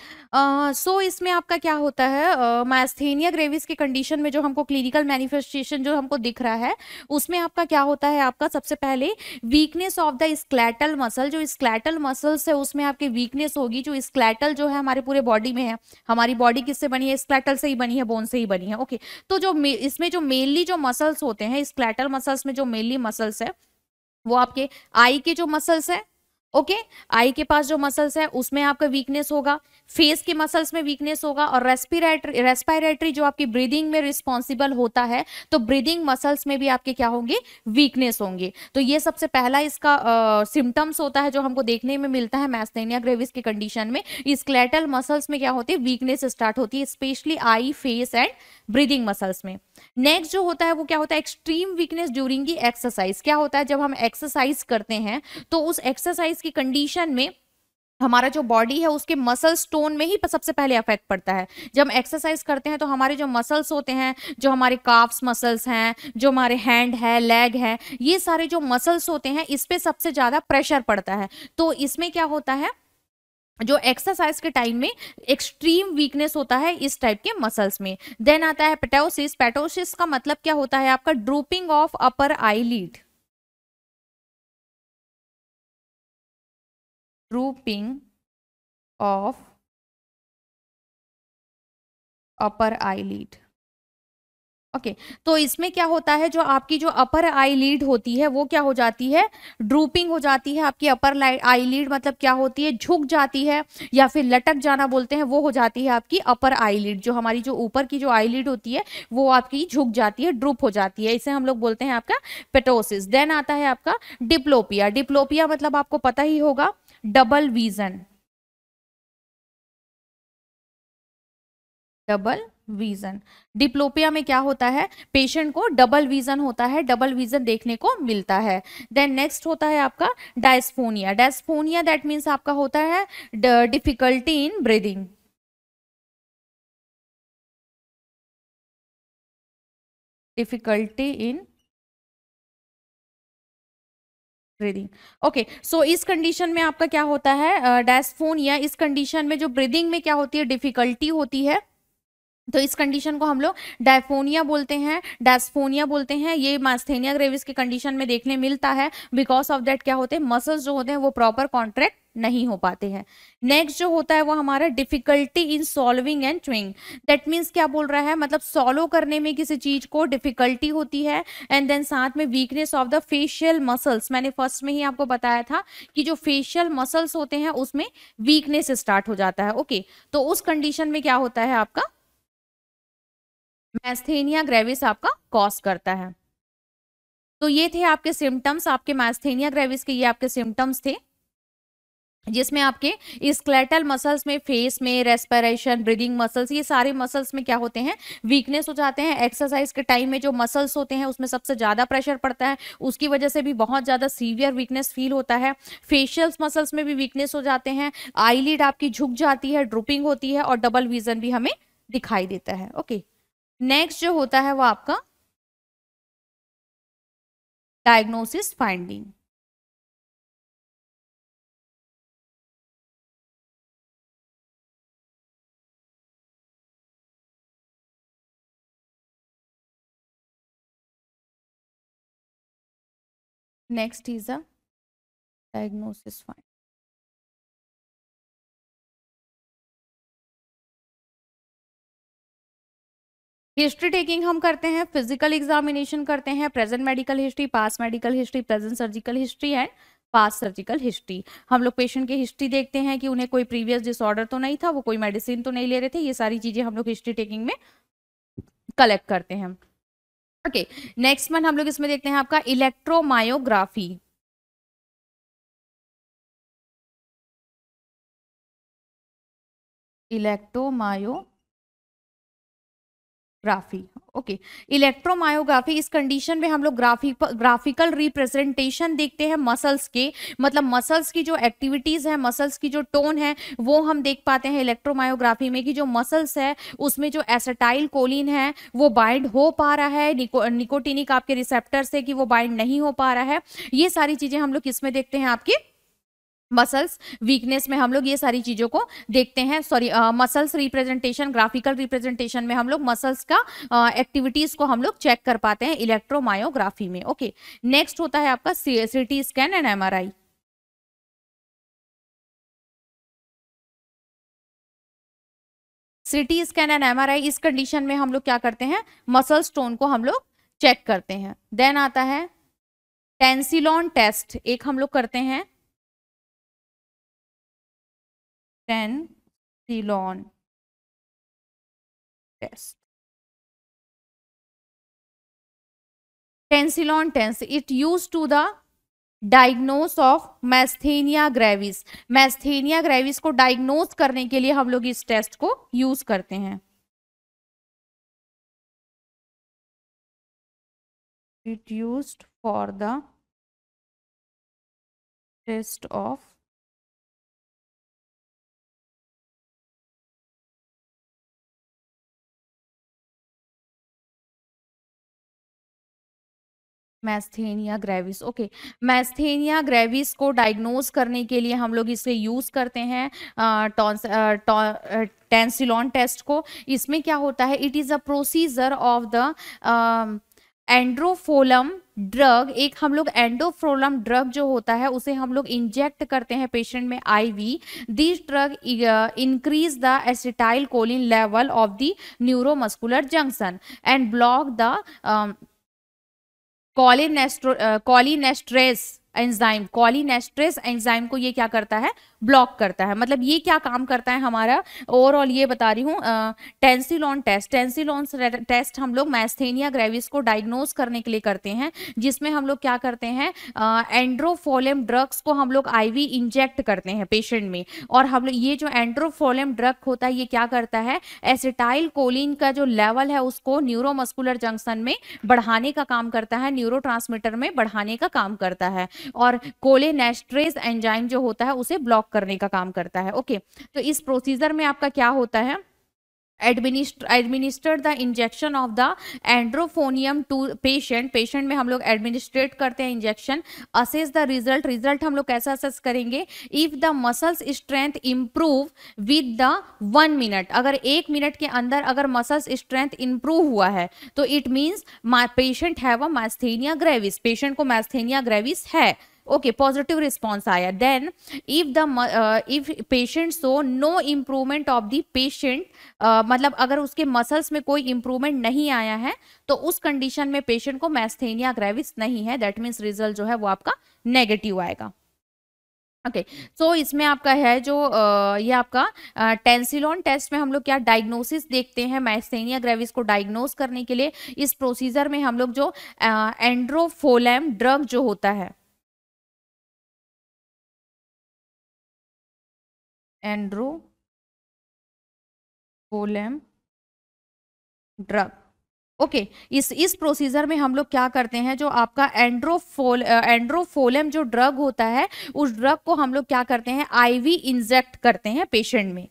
so इसमें आपका क्या होता है, मास्थेनिया gravis की condition में जो हमको क्लिनिकल मैनिफेस्टेशन जो हमको दिख रहा है उसमें आपका क्या होता है, आपका सबसे पहले weakness of the skeletal muscle, जो स्क्लेटल मसल्स है उसमें आपकी वीकनेस होगी। जो स्क्लेटल जो है हमारे पूरे बॉडी में है, हमारी बॉडी किससे बनी है, स्क्लेटल से ही बनी है, बोन से ही बनी है। ओके, तो जो इसमें जो मेनली जो मसल्स होते हैं स्क्लेटल मसल्स में, जो मेनली मसल्स है वो आपके आई के जो मसल्स है, ओके, आई के पास जो मसल्स है उसमें आपका वीकनेस होगा, फेस के मसल्स में वीकनेस होगा, और रेस्पिरेटरी जो आपकी ब्रीदिंग में रिस्पॉन्सिबल होता है, तो ब्रीदिंग मसल्स में भी आपके क्या होंगे, वीकनेस होंगे। तो ये सबसे पहला इसका सिम्टम्स होता है जो हमको देखने में मिलता है मास्थेनिया ग्रेविस की कंडीशन में। स्केलेटल मसल्स में क्या होती है, वीकनेस स्टार्ट होती है, specially I, face and breathing muscles में। नेक्स्ट जो होता है वो क्या होता है, extreme weakness during the exercise. क्या होता है, जब हम एक्सरसाइज करते हैं तो उस एक्सरसाइज की कंडीशन में हमारा जो बॉडी है उसके मसल्स टोन में ही सबसे पहले अफेक्ट पड़ता है। जब हम एक्सरसाइज करते हैं तो हमारे जो मसल्स होते हैं, जो हमारे काफ्स मसल्स हैं, जो हमारे हैंड है, लेग है, ये सारे जो मसल्स होते हैं इस पे सबसे ज्यादा प्रेशर पड़ता है। तो इसमें क्या होता है, जो एक्सरसाइज के टाइम में एक्सट्रीम वीकनेस होता है इस टाइप के मसल्स में। देन आता है पेटोसिस। पेटोसिस का मतलब क्या होता है आपका, drooping of upper eyelid, drooping of upper eyelid. Okay, तो इसमें क्या होता है, जो आपकी जो अपर आईलिड होती है वो क्या हो जाती है, ड्रूपिंग हो जाती है। आपकी अपर आईलिड मतलब क्या होती है, झुक जाती है, या फिर लटक जाना बोलते हैं, वो हो जाती है आपकी अपर आईलिड। जो हमारी जो ऊपर की जो आईलिड होती है वो आपकी झुक जाती है, ड्रूप हो जाती है, इसे हम लोग बोलते हैं आपका पेटोसिस। देन आता है आपका डिप्लोपिया। डिप्लोपिया मतलब आपको पता ही होगा, double vision, double vision. Diplopia में क्या होता है, पेशेंट को डबल विजन होता है, डबल विजन देखने को मिलता है। देन नेक्स्ट होता है आपका डायस्फोनिया। डायस्फोनिया दैट मीन्स आपका होता है difficulty in breathing, difficulty in breathing. Okay, so इस कंडीशन में आपका क्या होता है, डायस्फोनिया, इस कंडीशन में जो ब्रीदिंग में क्या होती है, डिफिकल्टी होती है, तो इस कंडीशन को हम लोग डायफोनिया बोलते हैं, डायस्फोनिया बोलते हैं। ये मास्थेनिया ग्रेविस की कंडीशन में देखने मिलता है। बिकॉज ऑफ दैट क्या होते हैं, मसल्स जो होते हैं वो प्रॉपर कॉन्ट्रैक्ट नहीं हो पाते हैं। नेक्स्ट जो होता है वो हमारा difficulty in solving and chewing. That means क्या बोल रहा है, मतलब सॉलो करने में किसी चीज को डिफिकल्टी होती है, एंड देन साथ में weakness of the facial muscles. मैंने फर्स्ट में ही आपको बताया था कि जो फेशियल मसल्स होते हैं उसमें वीकनेस स्टार्ट हो जाता है। ओके, तो उस कंडीशन में क्या होता है, आपका मैस्थेनिया ग्रेविस आपका कॉज करता है। तो ये थे आपके सिम्टम्स, आपके मैस्थेनिया ग्रेविस के ये आपके सिम्टम्स थे, जिसमें आपके स्केलेटल मसल्स में, फेस में, रेस्पिरेशन, ब्रीदिंग मसल्स, ये सारे मसल्स में क्या होते हैं, वीकनेस हो जाते हैं। एक्सरसाइज के टाइम में जो मसल्स होते हैं उसमें सबसे ज्यादा प्रेशर पड़ता है, उसकी वजह से भी बहुत ज्यादा सीवियर वीकनेस फील होता है। फेशियल मसल्स में भी वीकनेस हो जाते हैं, आईलिड आपकी झुक जाती है, ड्रूपिंग होती है, और डबल विजन भी हमें दिखाई देता है। ओके, नेक्स्ट जो होता है वो आपका diagnosis finding. Next is a diagnosis finding. History taking हम करते हैं, फिजिकल एग्जामिनेशन करते हैं, present medical history, past medical history, present surgical history and past surgical history. हम लोग पेशेंट की हिस्ट्री देखते हैं कि उन्हें कोई प्रीवियस डिसऑर्डर तो नहीं था, वो कोई मेडिसिन तो नहीं ले रहे थे, ये सारी चीजें हम लोग हिस्ट्री टेकिंग में कलेक्ट करते हैं। ओके, नेक्स्ट वन हम लोग इसमें देखते हैं आपका इलेक्ट्रोमायोग्राफी। Electromyography, okay. इलेक्ट्रोमायोग्राफी, इस कंडीशन में हम लोग ग्राफिकल रिप्रेजेंटेशन देखते हैं मसल्स के, मतलब मसल्स की जो एक्टिविटीज है, मसल्स की जो टोन है, वो हम देख पाते हैं इलेक्ट्रोमायोग्राफी में कि जो मसल्स है उसमें जो एसिटाइल कोलिन है वो बाइंड हो पा रहा है निकोटिनिक आपके रिसेप्टर से, कि वो बाइंड नहीं हो पा रहा है। ये सारी चीजें हम लोग किसमें देखते हैं, आपके मसल्स वीकनेस में हम लोग ये सारी चीजों को देखते हैं। Sorry, muscles representation, graphical representation में हम लोग मसल्स का एक्टिविटीज को हम लोग चेक कर पाते हैं इलेक्ट्रोमायोग्राफी में। ओके, नेक्स्ट होता है आपका CT scan and MRI. CT scan and MRI, इस कंडीशन में हम लोग क्या करते हैं, मसल स्टोन को हम लोग चेक करते हैं। देन आता है टेंसिलॉन टेस्ट, एक हम लोग करते हैं Tensilon test. Tensilon test, it use to the diagnose of myasthenia gravis. Myasthenia gravis को डायग्नोस करने के लिए हम लोग इस टेस्ट को यूज करते हैं। It used for the test of myasthenia gravis. Okay, myasthenia gravis को डायग्नोज करने के लिए हम लोग इसे यूज करते हैं टेंसिलॉन टेस्ट को। इसमें क्या होता है, it is a procedure of the edrophonium drug. एक हम लोग एंडोफ्रोलम ड्रग जो होता है उसे हम लोग इंजेक्ट करते हैं पेशेंट में IV. This drug increase the acetylcholine level of the neuromuscular junction and block the cholinesterase enzyme को ये क्या करता है, ब्लॉक करता है। मतलब ये क्या काम करता है हमारा, ओवरऑल ये बता रही हूँ। टेंसिलॉन टेस्ट हम लोग मैस्थेनिया ग्रेविस को डायग्नोज करने के लिए करते हैं, जिसमें हम लोग क्या करते हैं, एंड्रोफोलेम ड्रग्स को हम लोग आईवी इंजेक्ट करते हैं पेशेंट में। और हम लोग ये जो एंड्रोफोलेम ड्रग होता है ये क्या करता है, एसिटाइल कोलिन का जो लेवल है उसको न्यूरोमस्कुलर जंक्शन में बढ़ाने का काम करता है, न्यूरोट्रांसमीटर में बढ़ाने का काम करता है, और कोलिनेस्ट्रेस एंजाइम जो होता है उसे ब्लॉक करने का काम करता है। ओके, तो इस प्रोसीजर में आपका क्या होता है, administer the injection of the edrophonium to patient में हम लोग एडमिनिस्ट्रेट करते हैं इंजेक्शन। असेस द रिजल्ट हम लोग कैसे असेस करेंगे, if the muscles strength improve with the 1 minute, अगर 1 मिनट के अंदर अगर मसल्स स्ट्रेंथ इंप्रूव हुआ है तो it means patient have a myasthenia gravis, patient को मैस्थेनिया ग्रेविस है। ओके, पॉजिटिव रिस्पॉन्स आया। Then if patient show no improvement of the patient, मतलब अगर उसके मसल्स में कोई इम्प्रूवमेंट नहीं आया है तो उस कंडीशन में पेशेंट को मैस्थेनिया ग्रेविस नहीं है, दैट मीन्स रिजल्ट जो है वो आपका नेगेटिव आएगा। ओके, सो इसमें आपका है जो ये आपका टेंसिलॉन टेस्ट में हम लोग क्या डायग्नोसिस देखते हैं मैस्थेनिया ग्रेविस को डायग्नोस करने के लिए। इस प्रोसीजर में हम लोग जो एंड्रोफोलेम ड्रग जो होता है, एंड्रोफोलेम ड्रग, ओके, इस प्रोसीजर में हम लोग क्या करते हैं, जो आपका एंड्रोफोलेम जो ड्रग होता है उस ड्रग को हम लोग क्या करते हैं, आईवी इंजेक्ट करते हैं पेशेंट में।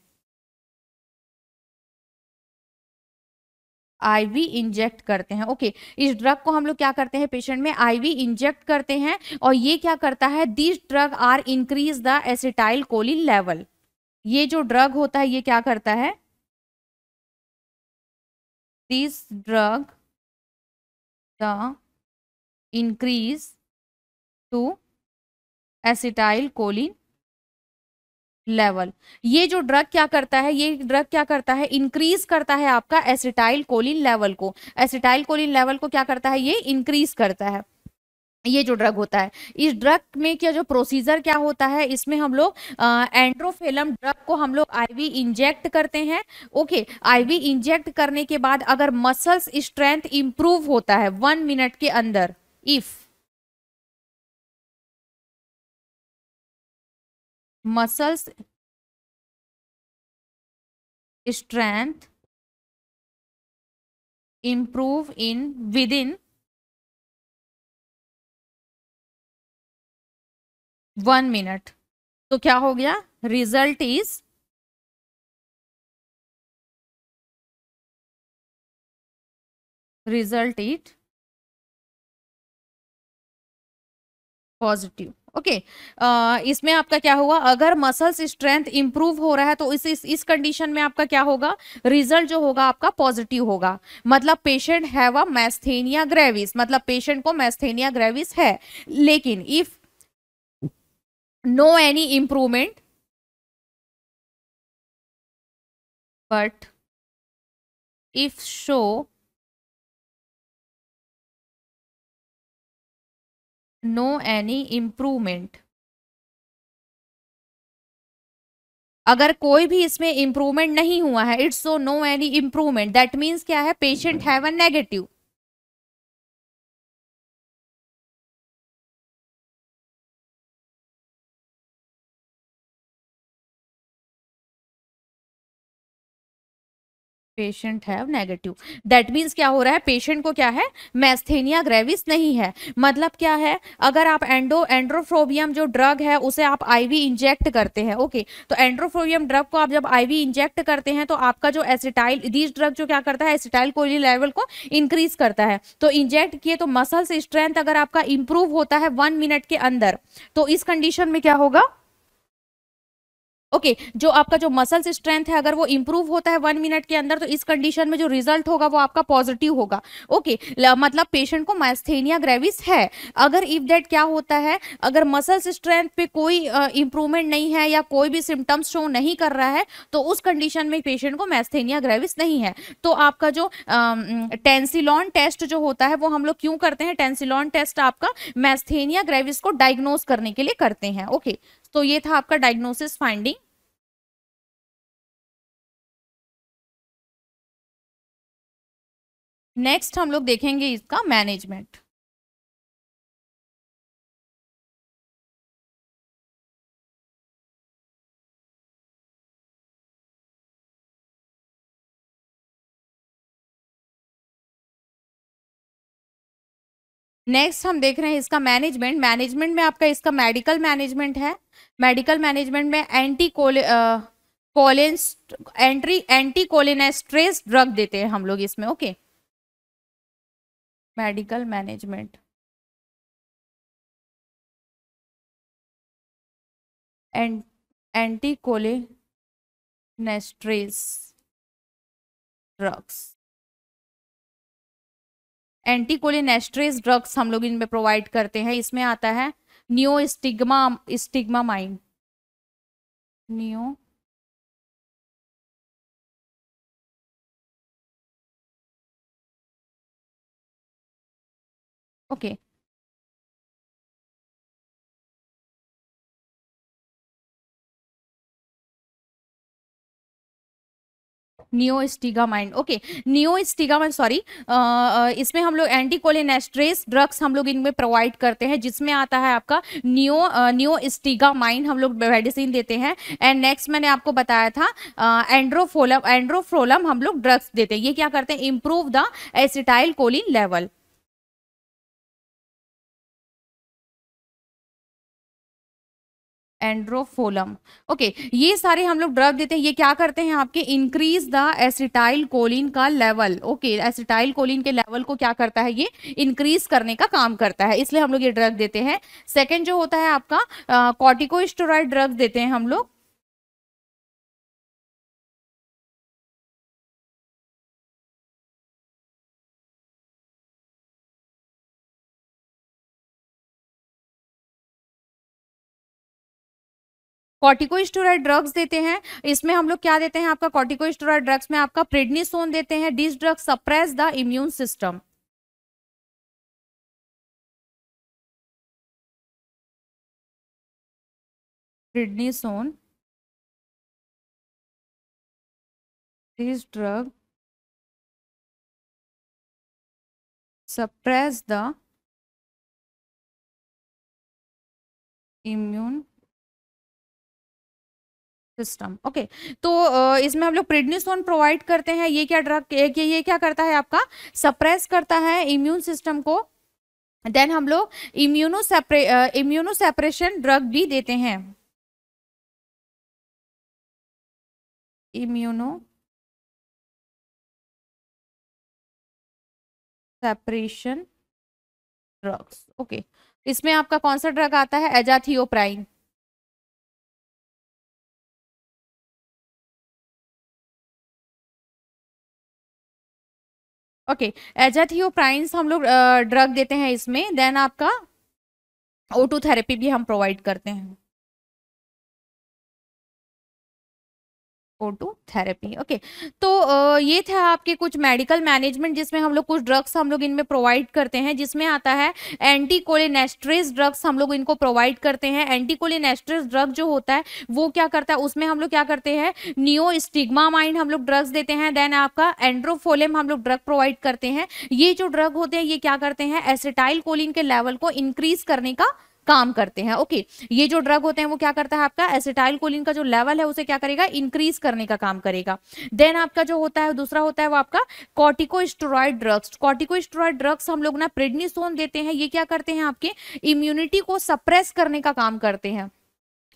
आईवी इंजेक्ट करते हैं। ओके, इस ड्रग को हम लोग क्या करते हैं, पेशेंट में आईवी इंजेक्ट करते हैं, और ये क्या करता है, this drug are increase the acetylcholine level. ये जो ड्रग होता है ये क्या करता है, this drug the increase to acetylcholine level. ये जो ड्रग क्या करता है, ये ड्रग क्या करता है, इंक्रीज करता है आपका एसिटाइल कोलिन लेवल को। एसिटाइल कोलिन लेवल को क्या करता है, ये इंक्रीज करता है, ये जो ड्रग होता है। इस ड्रग में क्या जो प्रोसीजर क्या होता है, इसमें हम लोग एंड्रोफिलम ड्रग को हम लोग आईवी इंजेक्ट करते हैं। ओके, आईवी इंजेक्ट करने के बाद अगर मसल्स स्ट्रेंथ इंप्रूव होता है 1 मिनट के अंदर, if muscles strength improve in within 1 minute, तो क्या हो गया, रिजल्ट इज पॉजिटिव। ओके, इसमें आपका क्या हुआ, अगर मसल्स स्ट्रेंथ इंप्रूव हो रहा है तो इस कंडीशन में आपका क्या होगा, रिजल्ट जो होगा आपका पॉजिटिव होगा। मतलब patient have a myasthenia gravis, मतलब पेशेंट को मैस्थेनिया ग्रेविस है, लेकिन if no any improvement but if show no any improvement, अगर कोई भी इसमें इंप्रूवमेंट नहीं हुआ है, it's so no any improvement, that means क्या है, patient have a negative. Patient have negative, that means क्या हो रहा है, पेशेंट को क्या है, मैस्थेनिया ग्रेविस नहीं है। मतलब क्या है, अगर आप एंड्रोफ्रोबियम जो ड्रग है उसे आप आईवी इंजेक्ट करते हैं। ओके, तो एंड्रोफ्रोबियम ड्रग को आप जब आईवी इंजेक्ट करते हैं तो आपका जो एसिटाइल, दिस ड्रग जो क्या करता है, एसिटाइल कोलिन लेवल को इंक्रीज करता है। तो इंजेक्ट किए तो मसल्स स्ट्रेंथ अगर आपका इंप्रूव होता है 1 मिनट के अंदर, तो इस कंडीशन में क्या होगा, ओके जो आपका जो मसल्स स्ट्रेंथ है अगर वो इंप्रूव होता है 1 मिनट के अंदर, तो इस कंडीशन में जो रिजल्ट होगा वो आपका पॉजिटिव होगा। ओके, मतलब पेशेंट को मास्थेनिया ग्रेविस है। अगर इफ दैट क्या होता है, अगर मसल्स स्ट्रेंथ पे कोई इंप्रूवमेंट नहीं है या कोई भी सिम्टम्स शो नहीं कर रहा है, तो उस कंडीशन में पेशेंट को मास्थेनिया ग्रेविस नहीं है। तो आपका जो टेंसिलॉन टेस्ट जो होता है वो हम लोग क्यों करते हैं, टेंसिलॉन टेस्ट आपका मास्थेनिया ग्रेविस को डायग्नोज करने के लिए करते हैं। ओके, तो ये था आपका डायग्नोसिस फाइंडिंग। नेक्स्ट हम लोग देखेंगे इसका मैनेजमेंट। नेक्स्ट हम देख रहे हैं इसका मैनेजमेंट। मैनेजमेंट में आपका इसका मेडिकल मैनेजमेंट है। मेडिकल मैनेजमेंट में एंटी कोलिनेस्ट्रेस ड्रग देते हैं हम लोग इसमें। Okay, medical management anticholinesterase drugs, anticholinesterase drugs हम लोग इनमें प्रोवाइड करते हैं। इसमें आता है स्टिग्मामाइन, neo okay neostigmine. Okay, neostigmine sorry, इसमें हम लोग एंटी कोलिनेस्ट्रेस ड्रग्स हम लोग इनमें प्रोवाइड करते हैं, जिसमें आता है आपका नियोस्टिगामाइन हम लोग मेडिसिन देते हैं। एंड नेक्स्ट मैंने आपको बताया था एंड्रोफ्रोलम हम लोग ड्रग्स देते हैं। ये क्या करते हैं, improve the acetylcholine level. Edrophonium. Okay, ये सारे हम लोग ड्रग देते हैं, ये क्या करते हैं आपके, इंक्रीज द एसिटाइल कोलिन का लेवल। ओके, एसिटाइल कोलिन के लेवल को क्या करता है, ये इंक्रीज करने का काम करता है, इसलिए हम लोग ये ड्रग देते हैं। सेकेंड जो होता है आपका कॉर्टिकोस्टेरॉइड ड्रग देते हैं हम लोग। कॉर्टिकोस्टेरॉइड ड्रग्स देते हैं, इसमें हम लोग क्या देते हैं आपका, कॉर्टिकोस्टेरॉइड ड्रग्स में आपका प्रेडनिसोन देते हैं। This drug suppress the immune system. Prednisone, this drug suppress the immune system. Okay, तो इसमें हम लोग प्रेडनिसोन प्रोवाइड करते हैं। ये क्या ड्रग, ये क्या करता है आपका, सप्रेस करता है इम्यून सिस्टम को। देन हम लोग इम्यूनो सेपरेशन ड्रग भी देते हैं, इम्यूनो सेपरेशन ड्रग्स। ओके, इसमें आपका कौन सा ड्रग आता है, एजाथियोप्राइन। ओके, एजाथियोप्राइंस हम लोग ड्रग देते हैं इसमें। देन आपका O2 थेरेपी भी हम प्रोवाइड करते हैं, O2 थेरेपी। ओके, तो ये था आपके कुछ मेडिकल मैनेजमेंट, जिसमें हम लोग कुछ ड्रग्स हम लोग इनमें प्रोवाइड करते हैं, जिसमें आता है एंटीकोलिनेस्ट्रेज ड्रग्स हम लोग इनको प्रोवाइड करते हैं। एंटीकोलिनेस्ट्रेज ड्रग जो होता है वो क्या करता है, उसमें हम लोग क्या करते हैं, नियोस्टिग्मामाइन हम लोग ड्रग्स देते हैं। देन आपका एंड्रोफोलेम हम लोग ड्रग प्रोवाइड करते हैं। ये जो ड्रग होते हैं ये क्या करते हैं, एसिटाइल कोलिन के लेवल को इंक्रीज करने का काम करते हैं। ओके, ये जो ड्रग होते हैं वो क्या करता है आपका, एसिटाइल कोलिन का जो लेवल है उसे क्या करेगा, इंक्रीज करने का काम करेगा। देन आपका जो होता है दूसरा होता है वो आपका कॉर्टिकोस्टेरॉइड ड्रग्स। कॉर्टिकोस्टेरॉइड ड्रग्स हम लोग ना प्रेडनिसोन देते हैं, ये क्या करते हैं आपके इम्यूनिटी को सप्रेस करने का काम करते हैं।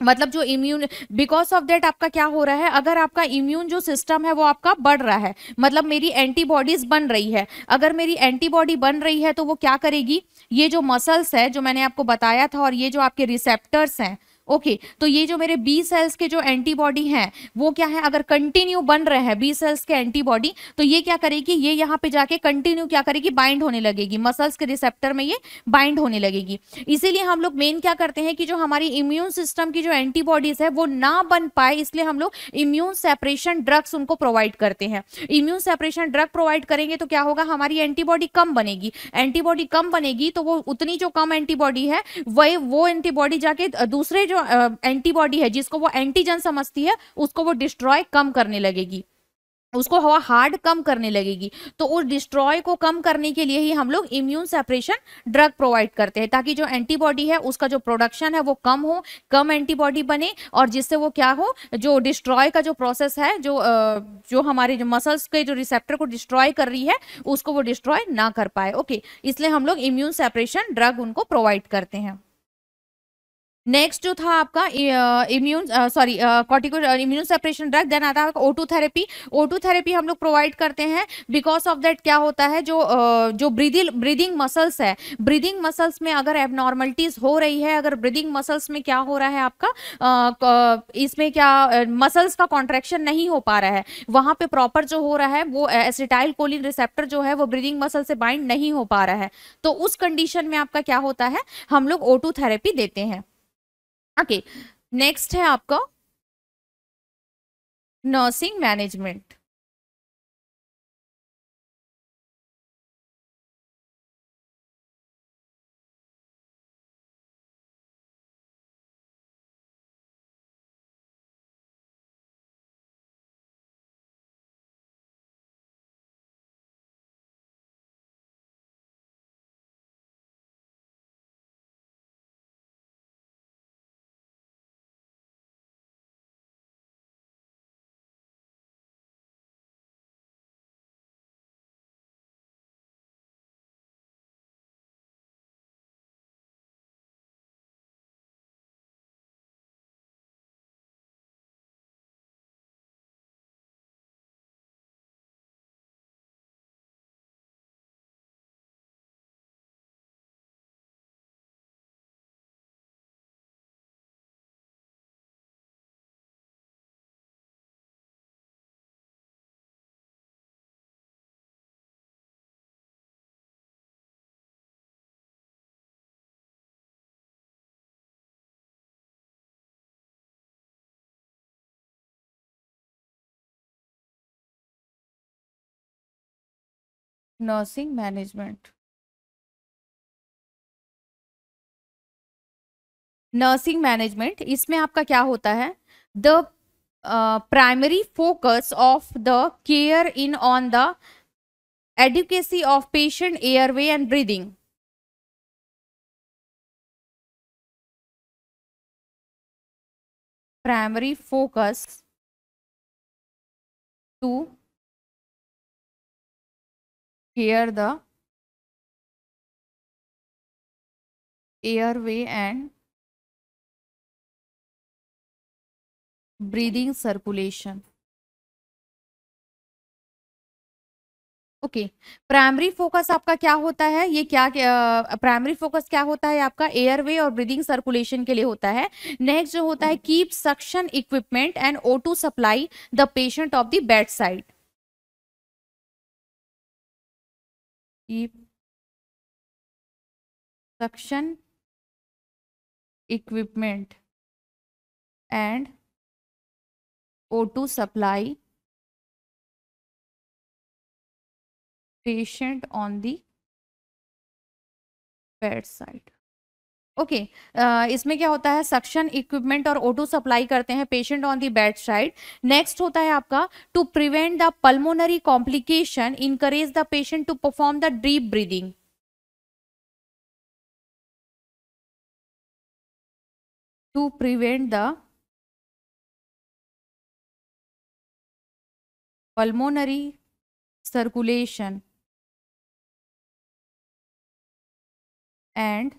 मतलब जो इम्यून, बिकॉज ऑफ दैट आपका क्या हो रहा है, अगर आपका इम्यून जो सिस्टम है वो आपका बढ़ रहा है, मतलब मेरी एंटीबॉडीज बन रही है। अगर मेरी एंटीबॉडी बन रही है तो वो क्या करेगी, ये जो मसल्स है जो मैंने आपको बताया था और ये जो आपके रिसेप्टर्स हैं, ओके, तो ये जो मेरे बी सेल्स के जो एंटीबॉडी हैं वो क्या है, अगर कंटिन्यू बन रहे हैं बी सेल्स के एंटीबॉडी, तो ये क्या करेगी, ये यहाँ पे जाके कंटिन्यू क्या करेगी, बाइंड होने लगेगी, मसल्स के रिसेप्टर में ये बाइंड होने लगेगी। इसीलिए हम लोग मेन क्या करते हैं कि जो हमारी इम्यून सिस्टम की जो एंटीबॉडीज है वो ना बन पाए, इसलिए हम लोग इम्यून सेपरेशन ड्रग्स उनको प्रोवाइड करते हैं। इम्यून सेपरेशन ड्रग प्रोवाइड करेंगे तो क्या होगा, हमारी एंटीबॉडी कम बनेगी। एंटीबॉडी कम बनेगी तो वो उतनी जो कम एंटीबॉडी है वही वो एंटीबॉडी जाके दूसरे जो एंटीबॉडी है जिसको वो एंटीजन समझती है उसको वो डिस्ट्रॉय कम करने लगेगी, उसको हवा हार्ड कम करने लगेगी। तो उस डिस्ट्रॉय को कम करने के लिए ही हम लोग इम्यून सेपरेशन ड्रग प्रोवाइड करते हैं, ताकि जो एंटीबॉडी है उसका जो प्रोडक्शन है वो कम हो, कम एंटीबॉडी बने, और जिससे वो क्या हो, जो डिस्ट्रॉय का जो प्रोसेस है, जो हमारे जो मसल्स के जो रिसेप्टर को डिस्ट्रॉय कर रही है उसको वो डिस्ट्रॉय ना कर पाए। ओके, इसलिए हम लोग इम्यून सेपरेशन ड्रग उनको प्रोवाइड करते हैं। नेक्स्ट जो था आपका immune sorry cortico immune separation drug. Then आता है O2 थेरेपी। O2 थेरेपी हम लोग प्रोवाइड करते हैं, बिकॉज ऑफ दैट क्या होता है, जो ब्रीदिंग मसल्स है, ब्रीदिंग मसल्स में अगर एबनॉर्मलिटीज हो रही है, अगर ब्रीदिंग मसल्स में क्या हो रहा है आपका, इसमें क्या मसल्स का कॉन्ट्रेक्शन नहीं हो पा रहा है, वहां पे प्रॉपर जो हो रहा है वो एसिटाइल कोलिन रिसेप्टर जो है वो ब्रीदिंग मसल से बाइंड नहीं हो पा रहा है, तो उस कंडीशन में आपका क्या होता है, हम लोग O2 थेरेपी देते हैं। ओके, नेक्स्ट है आपका nursing management. Nursing management, nursing management इसमें आपका क्या होता है, the primary focus of the care in on the adequacy of patient airway and breathing, primary focus to care the airway and breathing circulation. Okay, primary focus आपका क्या होता है, ये क्या प्राइमरी फोकस क्या होता है आपका, एयरवे और ब्रीदिंग सर्कुलेशन के लिए होता है. नेक्स्ट जो होता है, keep suction equipment and O2 supply the patient of the bed side. Keep suction equipment and O2 supply patient on the bedside. Okay, इसमें क्या होता है, सक्शन इक्विपमेंट और O2 सप्लाई करते हैं patient on the bedside. Next होता है आपका, to prevent the pulmonary complication encourage the patient to perform the deep breathing. To prevent the pulmonary circulation and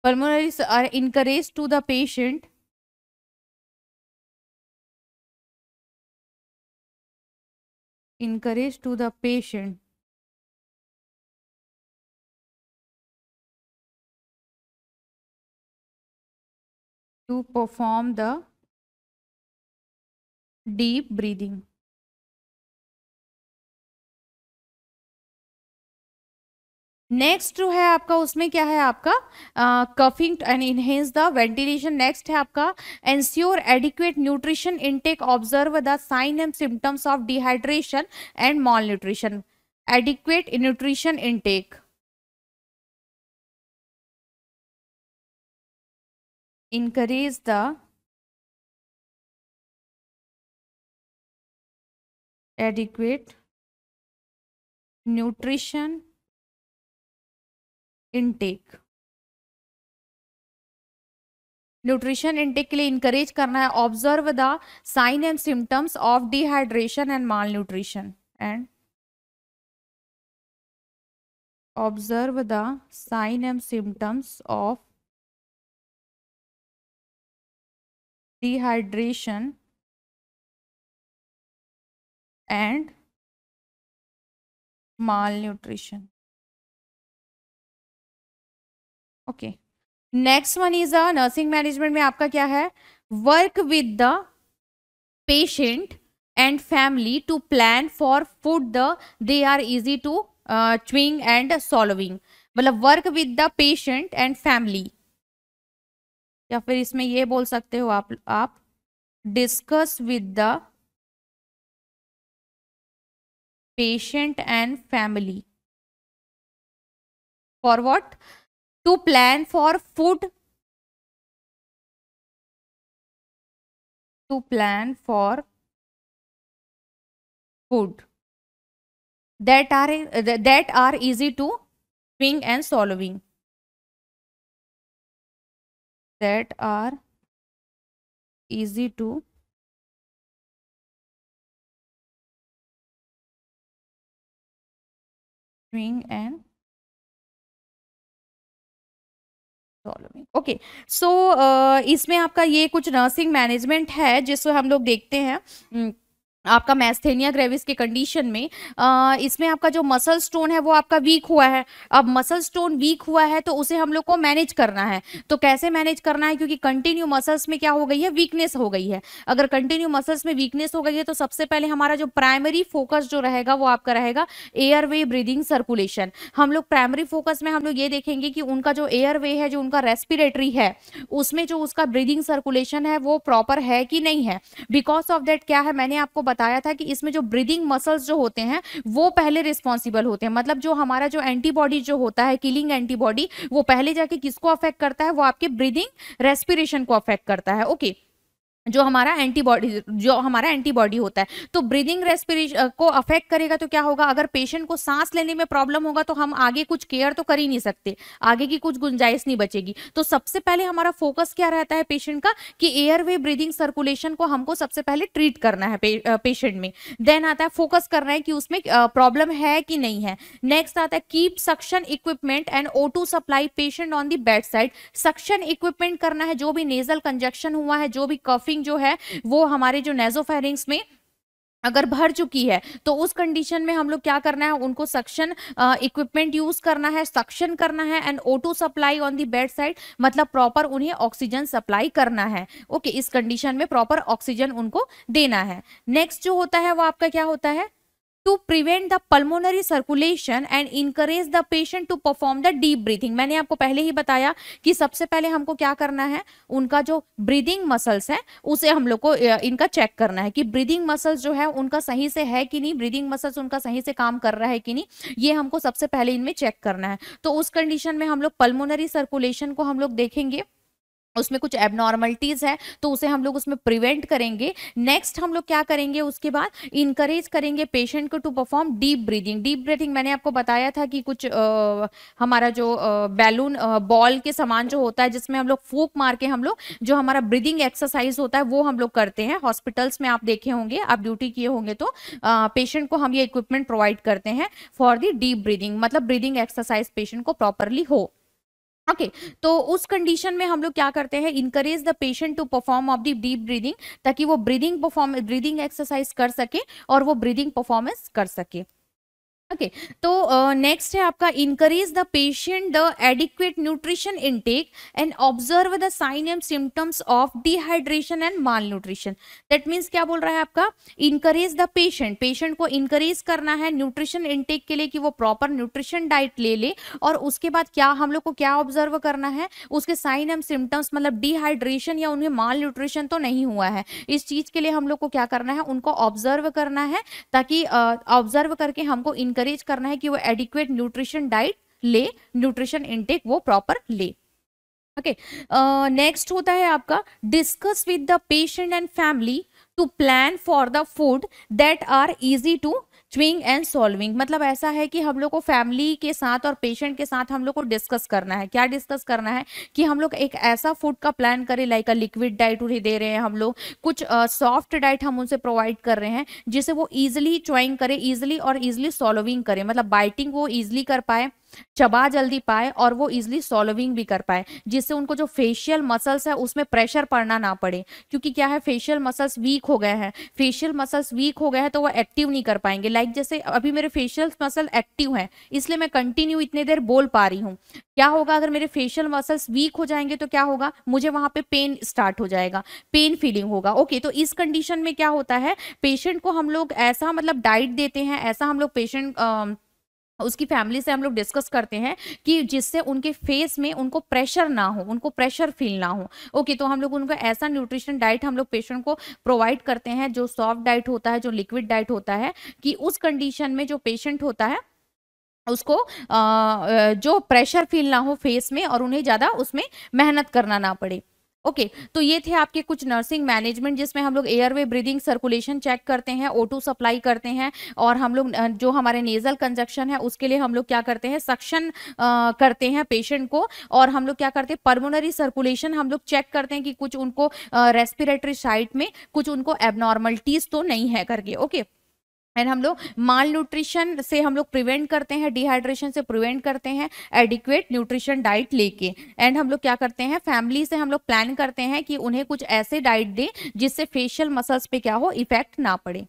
pulmonaries are encouraged to the patient to perform the deep breathing. Next जो है आपका, उसमें क्या है आपका, coughing and enhance the ventilation. Next है आपका, ensure adequate nutrition intake, observe the sign and symptoms of dehydration and malnutrition. Adequate nutrition intake, encourage the adequate nutrition intake. Nutrition intake के लिए इंकरेज करना है. Observe the sign and symptoms of dehydration and malnutrition and observe the sign and symptoms of dehydration and malnutrition. Okay, next one is a nursing management में आपका क्या है, work with the patient and family to plan for food they are easy to chewing and swallowing. मतलब work with the patient and family, या फिर इसमें ये बोल सकते हो आप discuss with the patient and family for what, to plan for food, to plan for food that are easy to chewing and swallowing, that are easy to chewing and swallowing. Okay, so इसमें आपका ये कुछ nursing management है जिसको हम लोग देखते हैं. आपका मैस्थेनिया ग्रेविस के कंडीशन में इसमें आपका जो मसल स्टोन है वो आपका वीक हुआ है. अब मसल स्टोन वीक हुआ है तो उसे हम लोग को मैनेज करना है. तो कैसे मैनेज करना है, क्योंकि कंटिन्यू मसल्स में क्या हो गई है, वीकनेस हो गई है. अगर कंटिन्यू मसल्स में वीकनेस हो गई है तो सबसे पहले हमारा जो प्राइमरी फोकस जो रहेगा वो आपका रहेगा एयरवे ब्रीदिंग सर्कुलेशन. हम लोग प्राइमरी फोकस में हम लोग ये देखेंगे कि उनका जो एयरवे है, जो उनका रेस्पिरेटरी है, उसमें जो उसका ब्रीदिंग सर्कुलेशन है वो प्रॉपर है कि नहीं है. बिकॉज ऑफ दैट क्या है, मैंने आपको बताया था कि इसमें जो ब्रीदिंग मसल्स जो होते हैं वो पहले रिस्पॉन्सिबल होते हैं, मतलब जो हमारा जो एंटीबॉडी जो होता है, किलिंग एंटीबॉडी, वो पहले जाके किसको अफेक्ट करता है, वो आपके ब्रीदिंग रेस्पिरेशन को अफेक्ट करता है। ओके, जो हमारा एंटीबॉडी होता है, तो ब्रीदिंग रेस्पिरेशन को अफेक्ट करेगा तो क्या होगा, अगर पेशेंट को सांस लेने में प्रॉब्लम होगा तो हम आगे कुछ केयर तो कर ही नहीं सकते, आगे की कुछ गुंजाइश नहीं बचेगी। तो सबसे पहले हमारा फोकस क्या रहता है पेशेंट का, कि एयरवे ब्रीदिंग सर्कुलेशन को हमको सबसे पहले ट्रीट करना है पेशेंट में। देन आता है फोकस करना है कि उसमें प्रॉब्लम है कि नहीं है। नेक्स्ट आता है keep suction equipment and O2 supply patient on the bed side. Suction equipment करना है, जो भी नेजल कंजक्शन हुआ है, जो भी कफिंग जो है वो हमारे जो नेजोफेरिंग्स में अगर भर चुकी है, तो उस कंडीशन में हम लोग क्या करना है, उनको सक्शन इक्विपमेंट यूज करना है, सक्शन करना है and O2 supply on the bed side, मतलब प्रॉपर उन्हें ऑक्सीजन सप्लाई करना है। ओके, इस कंडीशन में प्रॉपर ऑक्सीजन उनको देना है। नेक्स्ट जो होता है वो आपका क्या होता है, to prevent the pulmonary circulation and encourage the patient to perform the deep breathing। मैंने आपको पहले ही बताया कि सबसे पहले हमको क्या करना है, उनका जो ब्रीदिंग मसल्स है उसे हम लोग को इनका चेक करना है कि ब्रीदिंग मसल्स जो है उनका सही से है कि नहीं, ब्रीदिंग मसल्स उनका सही से काम कर रहा है कि नहीं, ये हमको सबसे पहले इनमें चेक करना है। तो उस कंडीशन में हम लोग पल्मोनरी सर्कुलेशन को हम लोग देखेंगे, उसमें कुछ एबनॉर्मलिटीज है तो उसे हम लोग उसमें प्रिवेंट करेंगे। नेक्स्ट हम लोग क्या करेंगे, उसके बाद इनकरेज करेंगे पेशेंट को to perform deep breathing. Deep breathing मैंने आपको बताया था कि कुछ हमारा जो बैलून बॉल के समान जो होता है, जिसमें हम लोग फूंक मार के हम लोग जो हमारा ब्रीदिंग एक्सरसाइज होता है वो हम लोग करते हैं। हॉस्पिटल्स में आप देखे होंगे, आप ड्यूटी किए होंगे, तो पेशेंट को हम ये इक्विपमेंट प्रोवाइड करते हैं फॉर द डीप ब्रीदिंग, मतलब ब्रीदिंग एक्सरसाइज पेशेंट को प्रॉपरली हो। ओके, तो उस कंडीशन में हम लोग क्या करते हैं, encourage the patient to perform of the deep breathing, ताकि वो ब्रीदिंग एक्सरसाइज कर सके और वो ब्रीदिंग परफॉर्मेंस कर सके। ओके, तो नेक्स्ट है आपका encourage the patient the adequate nutrition intake and observe the sign and symptoms of dehydration and malnutrition. That means क्या बोल रहा है आपका, इनकरेज द पेशेंट को इनकरेज करना है न्यूट्रिशन इनटेक के लिए कि वो प्रॉपर न्यूट्रिशन डाइट ले ले, और उसके बाद क्या हम लोग को क्या ऑब्जर्व करना है, उसके साइन एंड सिम्टम्स, मतलब डिहाइड्रेशन या उन्हें माल न्यूट्रिशन तो नहीं हुआ है, इस चीज के लिए हम लोग को क्या करना है, उनको ऑब्जर्व करना है, ताकि ऑब्जर्व करके हमको इनकरेज करना है कि वो एडिक्वेट न्यूट्रिशन डाइट ले, न्यूट्रिशन इनटेक वो प्रॉपर ले। ओके, नेक्स्ट होता है आपका discuss with the patient and family to plan for the food that are easy to chewing and swallowing. मतलब ऐसा है कि हम लोग को फैमिली के साथ और पेशेंट के साथ हम लोग को डिस्कस करना है। क्या डिस्कस करना है कि हम लोग एक ऐसा फूड का प्लान करें, लाइक अ लिक्विड डाइट उन्हें दे रहे हैं हम लोग, कुछ सॉफ्ट डाइट हम उनसे प्रोवाइड कर रहे हैं जिससे वो इजिली च्वाइंग करे, इजिली और इजिली सॉल्विंग करे, मतलब बाइटिंग वो इजिली कर पाए, चबा जल्दी पाए और वो इजिली सॉल्विंग भी कर पाए, जिससे उनको जो फेशियल मसल्स है उसमें प्रेशर पड़ना ना पड़े। क्योंकि क्या है, फेशियल मसल्स वीक हो गए हैं, फेशियल मसल्स वीक हो गए हैं तो वो एक्टिव नहीं कर पाएंगे। लाइक जैसे अभी मेरे फेशियल मसल एक्टिव हैं, इसलिए मैं कंटिन्यू इतने देर बोल पा रही हूँ। क्या होगा अगर मेरे फेशियल मसल्स वीक हो जाएंगे तो क्या होगा, मुझे वहां पे पेन स्टार्ट हो जाएगा, पेन फीलिंग होगा। ओके, तो इस कंडीशन में क्या होता है, पेशेंट को हम लोग ऐसा मतलब डाइट देते हैं, ऐसा हम लोग पेशेंट उसकी फैमिली से हम लोग डिस्कस करते हैं कि जिससे उनके फेस में उनको प्रेशर ना हो, उनको प्रेशर फील ना हो। ओके, तो हम लोग उनको ऐसा न्यूट्रिशन डाइट हम लोग पेशेंट को प्रोवाइड करते हैं जो सॉफ्ट डाइट होता है, जो लिक्विड डाइट होता है, कि उस कंडीशन में जो पेशेंट होता है उसको जो प्रेशर फील ना हो फेस में और उन्हें ज़्यादा उसमें मेहनत करना ना पड़े। ओके, तो ये थे आपके कुछ नर्सिंग मैनेजमेंट जिसमें हम लोग एयरवे ब्रीदिंग सर्कुलेशन चेक करते हैं, O2 सप्लाई करते हैं, और हम लोग जो हमारे नेजल कंजक्शन है उसके लिए हम लोग क्या करते हैं, सक्शन करते हैं पेशेंट को, और हम लोग क्या करते हैं, पल्मोनरी सर्कुलेशन हम लोग चेक करते हैं कि कुछ उनको रेस्पिरेटरी साइट में कुछ उनको एबनॉर्मलिटीज तो नहीं है करके। ओके, एंड हम लोग माल न्यूट्रिशन से हम लोग प्रिवेंट करते हैं, डिहाइड्रेशन से प्रिवेंट करते हैं एडिक्वेट न्यूट्रिशन डाइट लेके। एंड हम लोग क्या करते हैं, फैमिली से हम लोग प्लान करते हैं कि उन्हें कुछ ऐसे डाइट दें जिससे फेशियल मसल्स पे क्या हो, इफेक्ट ना पड़े।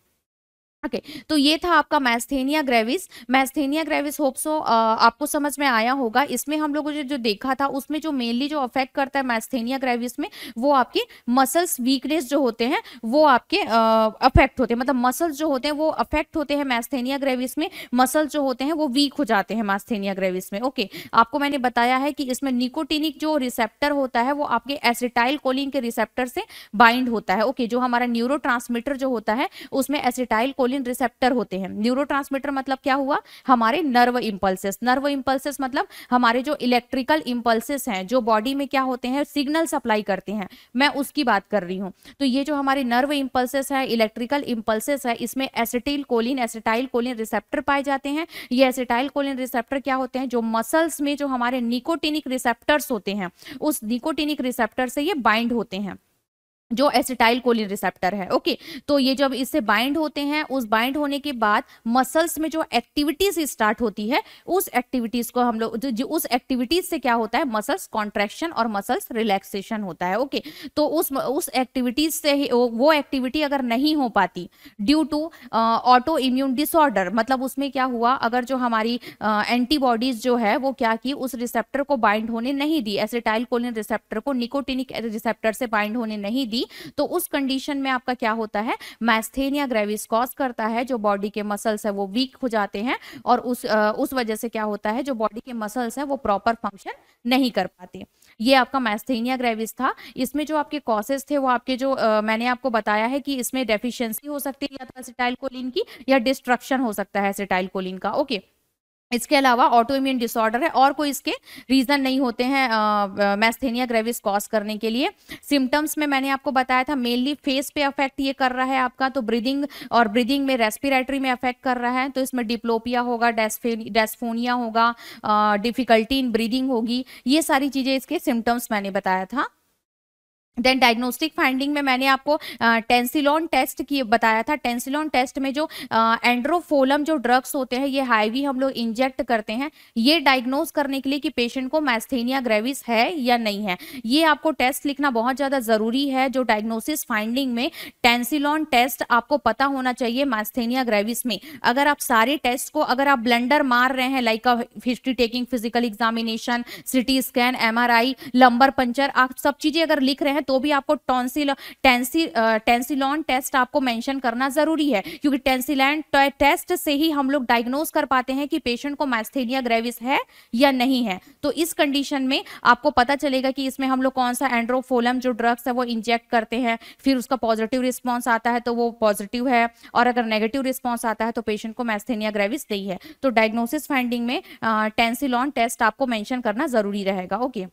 ओके तो ये था आपका myasthenia gravis. Myasthenia gravis hope so आपको समझ में आया होगा। इसमें हम लोगों ने जो देखा था उसमें जो मेनली जो अफेक्ट करता है मैस्थेनिया ग्रेविस में, वो आपके मसल्स वीकनेस जो होते हैं वो आपके अफेक्ट होते हैं, मतलब मसल्स जो होते हैं वो अफेक्ट होते हैं मैस्थेनिया ग्रेविस में। मसल्स जो होते हैं वो वीक हो जाते हैं मैस्थेनिया ग्रेविस में। ओके आपको मैंने बताया है कि इसमें निकोटिनिक जो रिसेप्टर होता है वो आपके एसिटाइल कोलिन के रिसेप्टर से बाइंड होता है। ओके जो हमारा न्यूरोट्रांसमीटर जो होता है उसमें एसिटाइल कोलिन रिसेप्टर होते हैं। न्यूरोट्रांसमीटर मतलब क्या हुआ, हमारे नर्व इंपल्सेस। नर्व इंपल्सेस मतलब हमारे जो इलेक्ट्रिकल इंपल्सेस हैं जो बॉडी में क्या होते हैं, सिग्नल सप्लाई करते हैं, मैं उसकी बात कर रही हूं। तो ये जो हमारे नर्व इंपल्सेस है, इलेक्ट्रिकल इंपल्सेस है, इसमें एसिटाइल कोलिन रिसेप्टर पाए जाते हैं। ये एसिटाइल कोलिन रिसेप्टर क्या होते हैं, जो मसल्स में जो हमारे निकोटिनिक रिसेप्टर्स होते हैं उस निकोटिनिक रिसेप्टर से ये बाइंड होते हैं, जो एसिटाइल कोलिन रिसेप्टर है। ओके तो ये जब इससे बाइंड होते हैं, उस बाइंड होने के बाद मसल्स में जो एक्टिविटीज स्टार्ट होती है उस एक्टिविटीज को हम लोग उस एक्टिविटीज से क्या होता है, मसल्स कॉन्ट्रैक्शन और मसल्स रिलैक्सेशन होता है। ओके तो उस एक्टिविटीज से वो एक्टिविटी अगर नहीं हो पाती due to autoimmune disorder, मतलब उसमें क्या हुआ, अगर जो हमारी एंटीबॉडीज जो है वो क्या की, उस रिसेप्टर को बाइंड होने नहीं दी, एसिटाइल कोलिन रिसेप्टर को निकोटिनिक रिसेप्टर से बाइंड होने नहीं दी, तो उस कंडीशन में आपका क्या होता है, मैस्थेनिया ग्रेविस कॉज करता है। जो बॉडी के मसल्स है वो वीक हो जाते हैं और उस वजह से क्या होता है, जो बॉडी के मसल्स है वो प्रॉपर फंक्शन नहीं कर पाते। ये आपका मैस्थेनिया ग्रेविस था। इसमें जो आपके कॉजेस थे वो आपके जो मैंने आपको बताया है कि इसमें डेफिशिएंसी हो सकती है या तो एसिटाइल कोलिन की, या डिस्ट्रक्शन हो सकता है एसिटाइल कोलिन का। ओके इसके अलावा ऑटो इम्यून डिसऑर्डर है और कोई इसके रीजन नहीं होते हैं मैस्थेनिया ग्रेविस कॉज करने के लिए। सिम्टम्स में मैंने आपको बताया था मेनली फेस पे अफेक्ट ये कर रहा है आपका, तो ब्रीदिंग में रेस्पिरेटरी में अफेक्ट कर रहा है, तो इसमें डिप्लोपिया होगा, डेस्फोनिया होगा, डिफिकल्टी इन ब्रीदिंग होगी, ये सारी चीजें इसके सिम्टम्स मैंने बताया था। देन डायग्नोस्टिक फाइंडिंग में मैंने आपको टेंसिलॉन टेस्ट की बताया था। टेंसिलॉन टेस्ट में जो एंड्रोफोलम जो ड्रग्स होते हैं ये हाईवी हम लोग इंजेक्ट करते हैं, ये डायग्नोज करने के लिए कि पेशेंट को मैस्थेनिया ग्रेविस है या नहीं है। ये आपको टेस्ट लिखना बहुत ज़्यादा ज़रूरी है। जो डायग्नोसिस फाइंडिंग में टेंसिलॉन टेस्ट आपको पता होना चाहिए मैस्थेनिया ग्रेविस में। अगर आप सारे टेस्ट को अगर आप ब्लंडर मार रहे हैं, like history taking, physical examination, CT scan, MRI, lumbar puncture, आप सब चीज़ें अगर लिख रहे हैं तो भी आपको टेंसिलॉन टेस्ट आपको मेंशन करना जरूरी है, क्योंकि टेंसिलॉन टेस्ट से ही हम लोग डायग्नोज कर पाते हैं कि पेशेंट को मैस्थेनिया ग्रेविस है या नहीं है। तो इस कंडीशन में आपको पता चलेगा कि इसमें हम लोग कौन सा एंड्रोफोलम जो ड्रग्स है वो इंजेक्ट करते हैं, फिर उसका पॉजिटिव रिस्पॉन्स आता है तो वो पॉजिटिव है, और अगर नेगेटिव रिस्पॉन्स आता है तो पेशेंट को मैस्थेनिया ग्रेविस नहीं है। तो डायग्नोसिस फाइंडिंग में टेंसिलॉन टेस्ट आपको मेंशन करना जरूरी रहेगा। ओके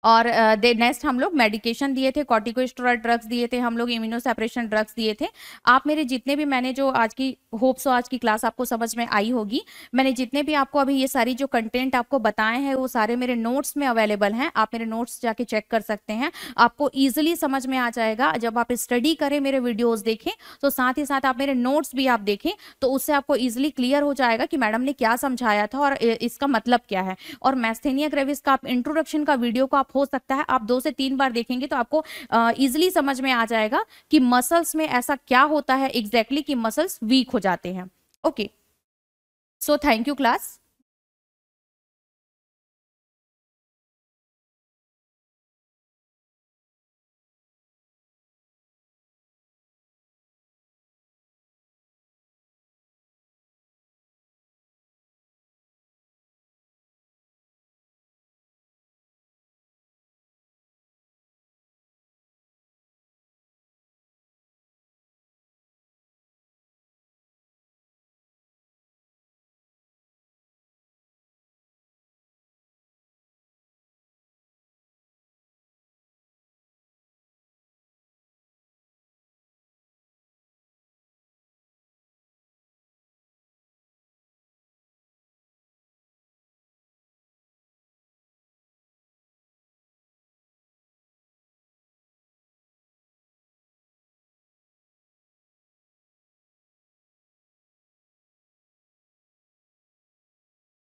और नेक्स्ट हम लोग मेडिकेशन दिए थे, कॉर्टिकोस्टेरॉइड ड्रग्स दिए थे, हम लोग इम्यूनो सेपरेशन ड्रग्स दिए थे। आप मेरे जितने भी मैंने जो आज की होप्स आज की क्लास आपको समझ में आई होगी, मैंने जितने भी आपको अभी ये सारी जो कंटेंट आपको बताए हैं वो सारे मेरे नोट्स में अवेलेबल हैं। आप मेरे नोट्स जाके चेक कर सकते हैं, आपको ईजिली समझ में आ जाएगा। जब आप स्टडी करें, मेरे वीडियोज देखें, तो साथ ही साथ आप मेरे नोट्स भी आप देखें, तो उससे आपको ईजिली क्लियर हो जाएगा कि मैडम ने क्या समझाया था और इसका मतलब क्या है। और मैस्थेनिया ग्रेविस का आप इंट्रोडक्शन का वीडियो को आप हो सकता है आप 2 से 3 बार देखेंगे तो आपको इजीली समझ में आ जाएगा कि मसल्स में ऐसा क्या होता है एग्जैक्टली कि मसल्स वीक हो जाते हैं। Okay so thank you class.